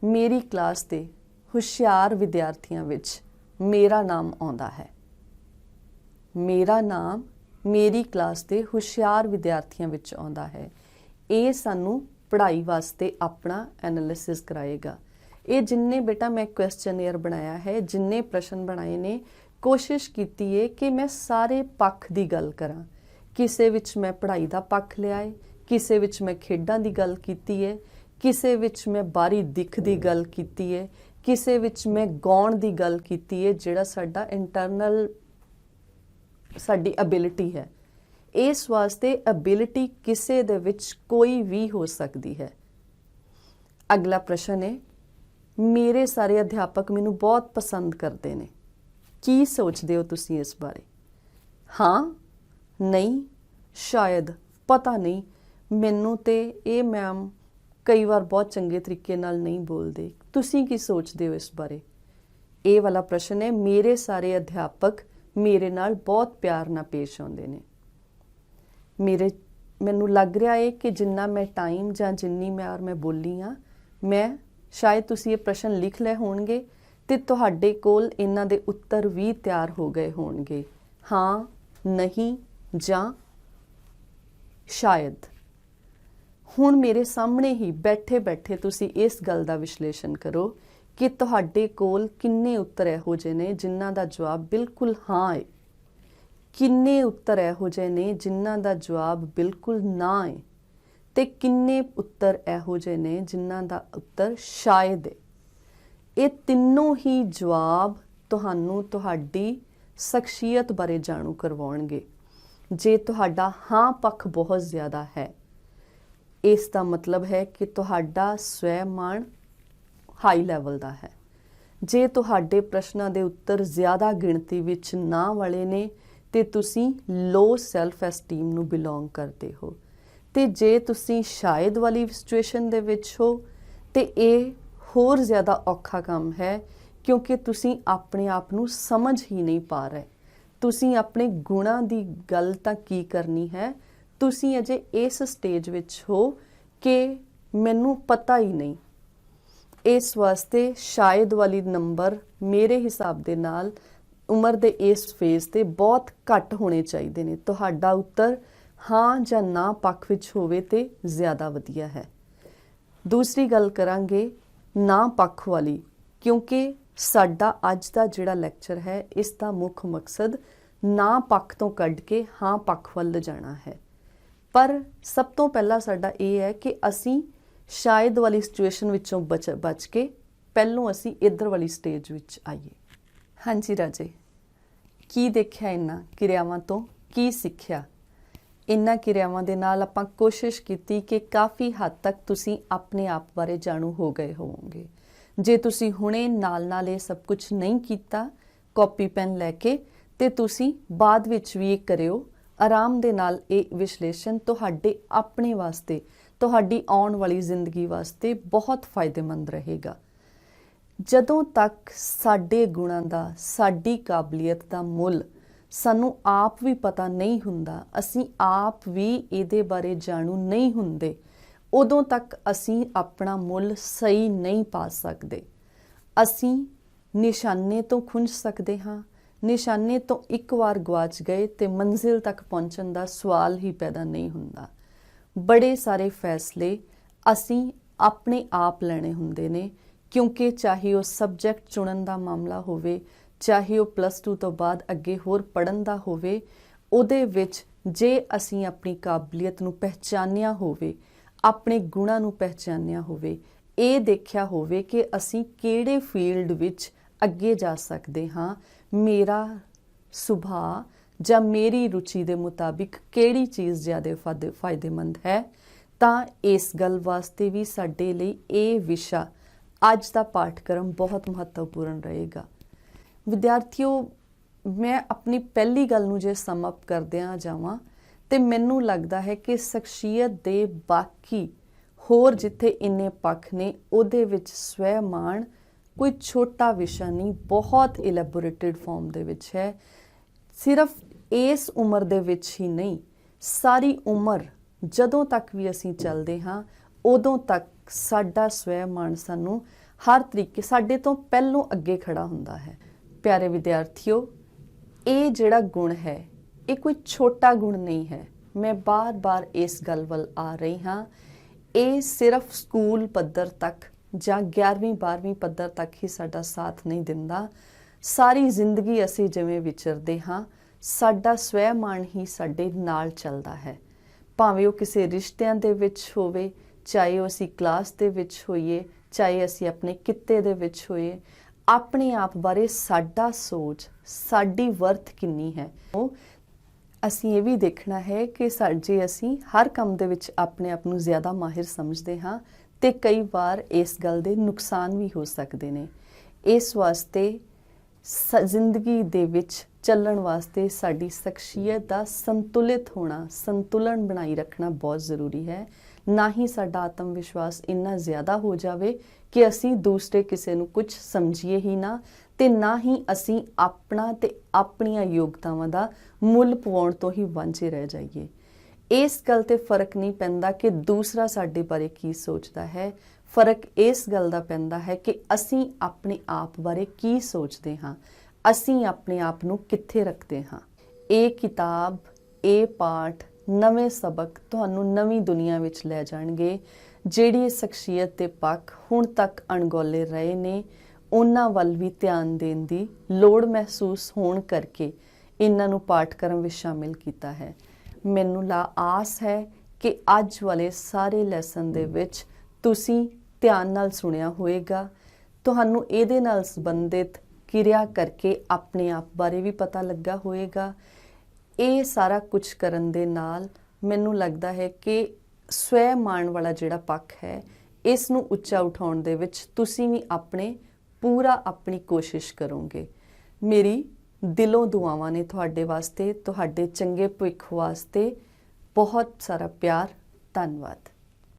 A: ਮੇਰੀ ਕਲਾਸ ਦੇ ਹੁਸ਼ਿਆਰ ਵਿਦਿਆਰਥੀਆਂ ਵਿੱਚ ਮੇਰਾ ਨਾਮ ਆਉਂਦਾ ਹੈ। ਮੇਰਾ ਨਾਮ ਮੇਰੀ ਕਲਾਸ ਦੇ ਹੁਸ਼ਿਆਰ ਵਿਦਿਆਰਥੀਆਂ ਵਿੱਚ ਆਉਂਦਾ ਹੈ। ਇਹ ਸਾਨੂੰ ਪੜ੍ਹਾਈ ਵਾਸਤੇ ਆਪਣਾ ਐਨਾਲਿਸਿਸ ਕਰਾਏਗਾ। ਇਹ ਜਿੰਨੇ ਬੇਟਾ ਮੈਂ ਕੁਐਸਚਨੇਅਰ ਬਣਾਇਆ ਹੈ, ਜਿੰਨੇ ਪ੍ਰਸ਼ਨ ਬਣਾਏ ਨੇ, ਕੋਸ਼ਿਸ਼ ਕੀਤੀ ਹੈ ਕਿ ਮੈਂ ਸਾਰੇ ਪੱਖ ਦੀ ਗੱਲ ਕਰਾਂ। ਕਿਸੇ ਵਿੱਚ ਮੈਂ ਪੜ੍ਹਾਈ ਦਾ ਪੱਖ ਲਿਆ ਹੈ, ਕਿਸੇ ਵਿੱਚ ਮੈਂ ਖੇਡਾਂ ਦੀ ਗੱਲ ਕੀਤੀ ਹੈ, ਕਿਸੇ ਵਿੱਚ ਮੈਂ ਬਾਹਰੀ ਦਿੱਖ ਦੀ ਗੱਲ ਕੀਤੀ ਹੈ, ਕਿਸੇ ਵਿੱਚ ਮੈਂ ਗਾਉਣ ਦੀ ਗੱਲ ਕੀਤੀ ਹੈ, ਜਿਹੜਾ ਸਾਡਾ ਇੰਟਰਨਲ ਸਾਡੀ ਐਬਿਲਿਟੀ ਹੈ। ਇਸ ਵਾਸਤੇ ਐਬਿਲਿਟੀ ਕਿਸੇ ਦੇ ਵਿੱਚ ਕੋਈ ਵੀ ਹੋ ਸਕਦੀ ਹੈ। ਅਗਲਾ ਪ੍ਰਸ਼ਨ ਹੈ, ਮੇਰੇ ਸਾਰੇ ਅਧਿਆਪਕ ਮੈਨੂੰ ਬਹੁਤ ਪਸੰਦ ਕਰਦੇ ਨੇ। ਕੀ ਸੋਚਦੇ ਹੋ ਤੁਸੀਂ ਇਸ ਬਾਰੇ? ਹਾਂ, ਨਹੀਂ, ਸ਼ਾਇਦ, ਪਤਾ ਨਹੀਂ, ਮੈਨੂੰ ਤੇ ਇਹ ਮੈਮ ਕਈ ਵਾਰ ਬਹੁਤ ਚੰਗੇ ਤਰੀਕੇ ਨਾਲ ਨਹੀਂ ਬੋਲਦੇ। ਤੁਸੀਂ ਕੀ ਸੋਚਦੇ ਹੋ ਇਸ ਬਾਰੇ? ਇਹ ਵਾਲਾ ਪ੍ਰਸ਼ਨ ਹੈ, ਮੇਰੇ ਸਾਰੇ ਅਧਿਆਪਕ ਮੇਰੇ ਨਾਲ ਬਹੁਤ ਪਿਆਰ ਨਾਲ ਪੇਸ਼ ਆਉਂਦੇ ਨੇ। ਮੈਨੂੰ ਲੱਗ ਰਿਹਾ ਹੈ ਕਿ ਜਿੰਨਾ ਮੈਂ ਟਾਈਮ ਜਾਂ ਜਿੰਨੀ ਮੈਂ ਬੋਲੀ ਹਾਂ, ਮੈਂ ਸ਼ਾਇਦ ਤੁਸੀਂ ਇਹ ਪ੍ਰਸ਼ਨ ਲਿਖ ਲਏ ਹੋਣਗੇ ਤੇ ਤੁਹਾਡੇ ਕੋਲ ਇਹਨਾਂ ਦੇ ਉੱਤਰ ਵੀ ਤਿਆਰ ਹੋ ਗਏ ਹੋਣਗੇ। ਹਾਂ, ਨਹੀਂ ਜਾਂ ਸ਼ਾਇਦ। ਹੁਣ ਮੇਰੇ ਸਾਹਮਣੇ ਹੀ ਬੈਠੇ ਬੈਠੇ ਤੁਸੀਂ ਇਸ ਗੱਲ ਦਾ ਵਿਸ਼ਲੇਸ਼ਣ ਕਰੋ ਕਿ ਤੁਹਾਡੇ ਕੋਲ ਕਿੰਨੇ ਉੱਤਰ ਇਹੋ ਜਿਹੇ ਨੇ ਜਿਨ੍ਹਾਂ ਦਾ ਜਵਾਬ ਬਿਲਕੁਲ ਹਾਂ ਹੈ, ਕਿੰਨੇ ਉੱਤਰ ਇਹੋ ਜਿਹੇ ਨੇ ਜਿਨ੍ਹਾਂ ਦਾ ਜਵਾਬ ਬਿਲਕੁਲ ਨਾ ਹੈ, ਤੇ ਕਿੰਨੇ ਉੱਤਰ ਇਹੋ ਜਿਹੇ ਨੇ ਜਿਨ੍ਹਾਂ ਦਾ ਉੱਤਰ ਸ਼ਾਇਦ ਹੈ। ਇਹ ਤਿੰਨੋਂ ਹੀ ਜਵਾਬ ਤੁਹਾਨੂੰ ਤੁਹਾਡੀ ਸ਼ਖਸੀਅਤ ਬਾਰੇ ਜਾਣੂ ਕਰਵਾਉਣਗੇ। ਜੇ ਤੁਹਾਡਾ ਹਾਂ ਪੱਖ ਬਹੁਤ ਜ਼ਿਆਦਾ ਹੈ, ਇਸ ਦਾ ਮਤਲਬ ਹੈ ਕਿ ਤੁਹਾਡਾ ਸਵੈ-ਮਾਣ ਹਾਈ ਲੈਵਲ ਦਾ ਹੈ। ਜੇ ਤੁਹਾਡੇ ਪ੍ਰਸ਼ਨਾਂ ਦੇ ਉੱਤਰ ਜ਼ਿਆਦਾ ਗਿਣਤੀ ਵਿੱਚ ਨਾ ਵਾਲੇ ਨੇ ਤੇ ਤੁਸੀਂ ਲੋ ਸੈਲਫ ਐਸਟੀਮ ਨੂੰ ਬਿਲੋਂਗ ਕਰਦੇ ਹੋ। ਤੇ ਜੇ ਤੁਸੀਂ ਸ਼ਾਇਦ ਵਾਲੀ ਸਿਚੁਏਸ਼ਨ ਦੇ ਵਿੱਚ ਹੋ ਤੇ ਇਹ ਹੋਰ ਜ਼ਿਆਦਾ ਔਖਾ ਕੰਮ ਹੈ, ਕਿਉਂਕਿ ਤੁਸੀਂ ਆਪਣੇ ਆਪ ਨੂੰ ਸਮਝ ਹੀ ਨਹੀਂ ਪਾ ਰਹੇ। ਤੁਸੀਂ ਆਪਣੇ ਗੁਣਾਂ ਦੀ ਗੱਲ ਤਾਂ ਕੀ ਕਰਨੀ ਹੈ, ਤੁਸੀਂ ਅਜੇ ਇਸ ਸਟੇਜ ਵਿੱਚ ਹੋ ਕਿ ਮੈਨੂੰ ਪਤਾ ਹੀ ਨਹੀਂ। ਇਸ ਵਾਸਤੇ ਸ਼ਾਇਦ ਵਾਲੀ ਨੰਬਰ ਮੇਰੇ ਹਿਸਾਬ ਦੇ ਨਾਲ ਉਮਰ ਦੇ ਇਸ ਫੇਜ਼ ਤੇ ਬਹੁਤ ਘੱਟ ਹੋਣੇ ਚਾਹੀਦੇ ਨੇ। ਤੁਹਾਡਾ ਉੱਤਰ ਹਾਂ ਜਾਂ ਨਾ ਪੱਖ ਵਿੱਚ ਹੋਵੇ ਤੇ ਜ਼ਿਆਦਾ ਵਧੀਆ ਹੈ। ਦੂਸਰੀ ਗੱਲ ਕਰਾਂਗੇ ਨਾ ਪੱਖ ਵਾਲੀ, ਕਿਉਂਕਿ ਸਾਡਾ ਅੱਜ ਦਾ ਜਿਹੜਾ ਲੈਕਚਰ ਹੈ ਇਸ ਦਾ ਮੁੱਖ ਮਕਸਦ ਨਾ ਪੱਖ ਤੋਂ ਕੱਢ ਕੇ ਹਾਂ ਪੱਖ ਵੱਲ ਲਿਜਾਣਾ ਹੈ। ਪਰ ਸਭ ਤੋਂ ਪਹਿਲਾਂ ਸਾਡਾ ਇਹ ਹੈ ਕਿ ਅਸੀਂ ਸ਼ਾਇਦ ਵਾਲੀ ਸਿਚੁਏਸ਼ਨ ਵਿੱਚੋਂ ਬਚ ਕੇ ਪਹਿਲੋਂ ਅਸੀਂ ਇੱਧਰ ਵਾਲੀ ਸਟੇਜ ਵਿੱਚ ਆਈਏ। ਹਾਂਜੀ ਰਾਜੇ, ਕੀ ਦੇਖਿਆ ਇਹਨਾਂ ਕਿਰਿਆਵਾਂ ਤੋਂ, ਕੀ ਸਿੱਖਿਆ? ਇਹਨਾਂ ਕਿਰਿਆਵਾਂ ਦੇ ਨਾਲ ਆਪਾਂ ਕੋਸ਼ਿਸ਼ ਕੀਤੀ ਕਿ ਕਾਫੀ ਹੱਦ ਤੱਕ ਤੁਸੀਂ ਆਪਣੇ ਆਪ ਬਾਰੇ ਜਾਣੂ ਹੋ ਗਏ ਹੋਵੋਗੇ। ਜੇ ਤੁਸੀਂ ਹੁਣੇ ਨਾਲ ਇਹ ਸਭ ਕੁਝ ਨਹੀਂ ਕੀਤਾ, ਕਾਪੀ ਪੈਨ ਲੈ ਕੇ, ਤੇ ਤੁਸੀਂ ਬਾਅਦ ਵਿੱਚ ਵੀ ਇਹ ਕਰਿਓ। ਆਰਾਮ ਦੇ ਨਾਲ ਇਹ ਵਿਸ਼ਲੇਸ਼ਣ ਤੁਹਾਡੇ ਆਪਣੇ ਵਾਸਤੇ, ਤੁਹਾਡੀ ਆਉਣ ਵਾਲੀ ਜ਼ਿੰਦਗੀ ਵਾਸਤੇ ਬਹੁਤ ਫਾਇਦੇਮੰਦ ਰਹੇਗਾ। ਜਦੋਂ ਤੱਕ ਸਾਡੇ ਗੁਣਾਂ ਦਾ, ਸਾਡੀ ਕਾਬਲੀਅਤ ਦਾ ਮੁੱਲ ਸਾਨੂੰ ਆਪ ਵੀ ਪਤਾ ਨਹੀਂ ਹੁੰਦਾ, ਅਸੀਂ ਆਪ ਵੀ ਇਹਦੇ ਬਾਰੇ ਜਾਣੂ ਨਹੀਂ ਹੁੰਦੇ, ਉਦੋਂ ਤੱਕ ਅਸੀਂ ਆਪਣਾ ਮੁੱਲ ਸਹੀ ਨਹੀਂ ਪਾ ਸਕਦੇ। ਅਸੀਂ ਨਿਸ਼ਾਨੇ ਤੋਂ ਖੁੰਝ ਸਕਦੇ ਹਾਂ, ਨਿਸ਼ਾਨੇ ਤੋਂ ਇੱਕ ਵਾਰ ਗਵਾਚ ਗਏ ਤੇ ਮੰਜ਼ਿਲ ਤੱਕ ਪਹੁੰਚਣ ਦਾ ਸਵਾਲ ਹੀ ਪੈਦਾ ਨਹੀਂ ਹੁੰਦਾ। ਬੜੇ ਸਾਰੇ ਫੈਸਲੇ ਅਸੀਂ ਆਪਣੇ ਆਪ ਲੈਣੇ ਹੁੰਦੇ ਨੇ, ਕਿਉਂਕਿ ਚਾਹੇ ਉਹ ਸਬਜੈਕਟ ਚੁਣਨ ਦਾ ਮਾਮਲਾ ਹੋਵੇ, ਚਾਹੇ ਉਹ +2 ਤੋਂ ਬਾਅਦ ਅੱਗੇ ਹੋਰ ਪੜ੍ਹਨ ਦਾ ਹੋਵੇ, ਉਹਦੇ ਵਿੱਚ ਜੇ ਅਸੀਂ ਆਪਣੀ ਕਾਬਲੀਅਤ ਨੂੰ ਪਹਿਚਾਨਿਆ ਹੋਵੇ, ਆਪਣੇ ਗੁਣਾਂ ਨੂੰ ਪਹਿਚਾਨਿਆ ਹੋਵੇ, ਇਹ ਦੇਖਿਆ ਹੋਵੇ ਕਿ ਅਸੀਂ ਕਿਹੜੇ ਫੀਲਡ ਵਿੱਚ ਅੱਗੇ ਜਾ ਸਕਦੇ ਹਾਂ, ਮੇਰਾ ਸੁਭਾਅ ਜਾਂ ਮੇਰੀ ਰੁਚੀ ਦੇ ਮੁਤਾਬਿਕ ਕਿਹੜੀ ਚੀਜ਼ ਜ਼ਿਆਦਾ ਫਾਇਦੇਮੰਦ ਹੈ, ਤਾਂ ਇਸ ਗੱਲ ਵਾਸਤੇ ਵੀ ਸਾਡੇ ਲਈ ਇਹ ਵਿਸ਼ਾ, ਅੱਜ ਦਾ ਪਾਠਕ੍ਰਮ ਬਹੁਤ ਮਹੱਤਵਪੂਰਨ ਰਹੇਗਾ। ਵਿਦਿਆਰਥੀਓ, ਮੈਂ ਆਪਣੀ ਪਹਿਲੀ ਗੱਲ ਨੂੰ ਜੇ ਸਮ ਅਪ ਕਰਦਿਆਂ ਜਾਵਾਂ ਤੇ ਮੈਨੂੰ ਲੱਗਦਾ ਹੈ ਕਿ ਸ਼ਖਸੀਅਤ ਦੇ ਬਾਕੀ ਹੋਰ ਜਿੱਥੇ ਇੰਨੇ ਪੱਖ ਨੇ, ਉਹਦੇ ਵਿੱਚ ਸਵੈ ਮਾਣ ਕੋਈ ਛੋਟਾ ਵਿਸ਼ਾ ਨਹੀਂ, ਬਹੁਤ ਇਲੈਬੋਰੇਟਿਡ ਫਾਰਮ ਦੇ ਵਿੱਚ ਹੈ। ਸਿਰਫ ਇਸ ਉਮਰ ਦੇ ਵਿੱਚ ਹੀ ਨਹੀਂ, ਸਾਰੀ ਉਮਰ ਜਦੋਂ ਤੱਕ ਵੀ ਅਸੀਂ ਚੱਲਦੇ ਹਾਂ, ਉਦੋਂ ਤੱਕ ਸਾਡਾ ਸਵੈ ਮਾਣ ਸਾਨੂੰ ਹਰ ਤਰੀਕੇ ਸਾਡੇ ਤੋਂ ਪਹਿਲੋਂ ਅੱਗੇ ਖੜਾ ਹੁੰਦਾ ਹੈ। ਪਿਆਰੇ ਵਿਦਿਆਰਥੀਓ, ਇਹ ਜਿਹੜਾ ਗੁਣ ਹੈ ਇਹ ਕੋਈ ਛੋਟਾ ਗੁਣ ਨਹੀਂ ਹੈ। ਮੈਂ ਬਾਰ-ਬਾਰ ਇਸ ਗੱਲ ਵੱਲ ਆ ਰਹੀ ਹਾਂ। ਇਹ ਸਿਰਫ ਸਕੂਲ ਪੱਧਰ ਤੱਕ ਜਾਂ 11ਵੀਂ 12ਵੀਂ ਪੱਧਰ ਤੱਕ ਹੀ ਸਾਡਾ ਸਾਥ ਨਹੀਂ ਦਿੰਦਾ। ਸਾਰੀ ਜ਼ਿੰਦਗੀ ਅਸੀਂ ਜਿਵੇਂ ਵਿਚਰਦੇ ਹਾਂ, ਸਾਡਾ ਸਵੈ ਮਾਣ ਹੀ ਸਾਡੇ ਨਾਲ ਚੱਲਦਾ ਹੈ। ਭਾਵੇਂ ਉਹ ਕਿਸੇ ਰਿਸ਼ਤਿਆਂ ਦੇ ਵਿੱਚ ਹੋਵੇ, ਚਾਹੇ ਉਹ ਅਸੀਂ ਕਲਾਸ ਦੇ ਵਿੱਚ ਹੋਈਏ, ਚਾਹੇ ਅਸੀਂ ਆਪਣੇ ਕਿੱਤੇ ਦੇ ਵਿੱਚ ਹੋਈਏ, ਆਪਣੇ ਆਪ ਬਾਰੇ ਸਾਡਾ ਸੋਚ, ਸਾਡੀ ਵਰਥ ਕਿੰਨੀ ਹੈ, ਉਹ ਅਸੀਂ ਇਹ ਵੀ ਦੇਖਣਾ ਹੈ ਕਿ ਜੇ ਅਸੀਂ ਹਰ ਕੰਮ ਦੇ ਵਿੱਚ ਆਪਣੇ ਆਪ ਨੂੰ ਜ਼ਿਆਦਾ ਮਾਹਿਰ ਸਮਝਦੇ ਹਾਂ ਤੇ ਕਈ ਵਾਰ ਇਸ ਗੱਲ ਦੇ ਨੁਕਸਾਨ ਵੀ ਹੋ ਸਕਦੇ ਨੇ। ਇਸ ਵਾਸਤੇ ਜ਼ਿੰਦਗੀ ਦੇ ਵਿੱਚ ਚੱਲਣ ਵਾਸਤੇ ਸਾਡੀ ਸ਼ਖਸੀਅਤ ਦਾ ਸੰਤੁਲਿਤ ਹੋਣਾ, ਸੰਤੁਲਨ ਬਣਾਈ ਰੱਖਣਾ ਬਹੁਤ ਜ਼ਰੂਰੀ ਹੈ। ਨਾ ਹੀ ਸਾਡਾ ਆਤਮ ਵਿਸ਼ਵਾਸ ਇੰਨਾ ਜ਼ਿਆਦਾ ਹੋ ਜਾਵੇ ਕਿ ਅਸੀਂ ਦੂਸਰੇ ਕਿਸੇ ਨੂੰ ਕੁਝ ਸਮਝੀਏ ਹੀ ਨਾ, ਤੇ ਨਾ ਹੀ ਅਸੀਂ ਆਪਣਾ ਤੇ ਆਪਣੀਆਂ ਯੋਗਤਾਵਾਂ ਦਾ ਮੁੱਲ ਪਵਾਉਣ ਤੋਂ ਹੀ ਵਾਂਝੇ ਰਹਿ ਜਾਈਏ। ਇਸ ਗੱਲ ਤੇ ਫਰਕ ਨਹੀਂ ਪੈਂਦਾ ਕਿ ਦੂਸਰਾ ਸਾਡੇ ਬਾਰੇ ਕੀ ਸੋਚਦਾ ਹੈ, ਫਰਕ ਇਸ ਗੱਲ ਦਾ ਪੈਂਦਾ ਹੈ ਕਿ ਅਸੀਂ ਆਪਣੇ ਆਪ ਬਾਰੇ ਕੀ ਸੋਚਦੇ ਹਾਂ, ਅਸੀਂ ਆਪਣੇ ਆਪ ਨੂੰ ਕਿੱਥੇ ਰੱਖਦੇ ਹਾਂ। ਇਹ ਕਿਤਾਬ, ਇਹ ਪਾਠ, ਨਵੇਂ ਸਬਕ ਤੁਹਾਨੂੰ ਨਵੀਂ ਦੁਨੀਆ ਵਿੱਚ ਲੈ ਜਾਣਗੇ। ਜਿਹੜੀ ਸ਼ਖਸੀਅਤ ਦੇ ਪੱਖ ਹੁਣ ਤੱਕ ਅਣਗੌਲੇ ਰਹੇ ਨੇ, ਉਹਨਾਂ ਵੱਲ ਵੀ ਧਿਆਨ ਦੇਣ ਦੀ ਲੋੜ ਮਹਿਸੂਸ ਹੋਣ ਕਰਕੇ ਇਹਨਾਂ ਨੂੰ ਪਾਠਕ੍ਰਮ ਵਿੱਚ ਸ਼ਾਮਿਲ ਕੀਤਾ ਹੈ। ਮੈਨੂੰ ਆਸ ਹੈ ਕਿ ਅੱਜ ਵਾਲੇ ਸਾਰੇ ਲੈਸਨ ਦੇ ਵਿੱਚ ਤੁਸੀਂ ਧਿਆਨ ਨਾਲ ਸੁਣਿਆ ਹੋਵੇਗਾ। ਤੁਹਾਨੂੰ ਇਹਦੇ ਨਾਲ ਸੰਬੰਧਿਤ ਕਿਰਿਆ ਕਰਕੇ ਆਪਣੇ ਆਪ ਬਾਰੇ ਵੀ ਪਤਾ ਲੱਗਾ ਹੋਵੇਗਾ। ਇਹ ਸਾਰਾ ਕੁਝ ਕਰਨ ਦੇ ਨਾਲ ਮੈਨੂੰ ਲੱਗਦਾ ਹੈ ਕਿ ਸਵੈ ਮਾਣ ਵਾਲਾ ਜਿਹੜਾ ਪੱਖ ਹੈ, ਇਸ ਨੂੰ ਉੱਚਾ ਉਠਾਉਣ ਦੇ ਵਿੱਚ ਤੁਸੀਂ ਵੀ ਆਪਣੀ ਕੋਸ਼ਿਸ਼ ਕਰੋਗੇ। ਮੇਰੀ ਦਿਲੋਂ ਦੁਆਵਾਂ ਨੇ ਤੁਹਾਡੇ ਵਾਸਤੇ, ਤੁਹਾਡੇ ਚੰਗੇ ਭਵਿੱਖ ਵਾਸਤੇ। ਬਹੁਤ ਸਾਰਾ ਪਿਆਰ। ਧੰਨਵਾਦ।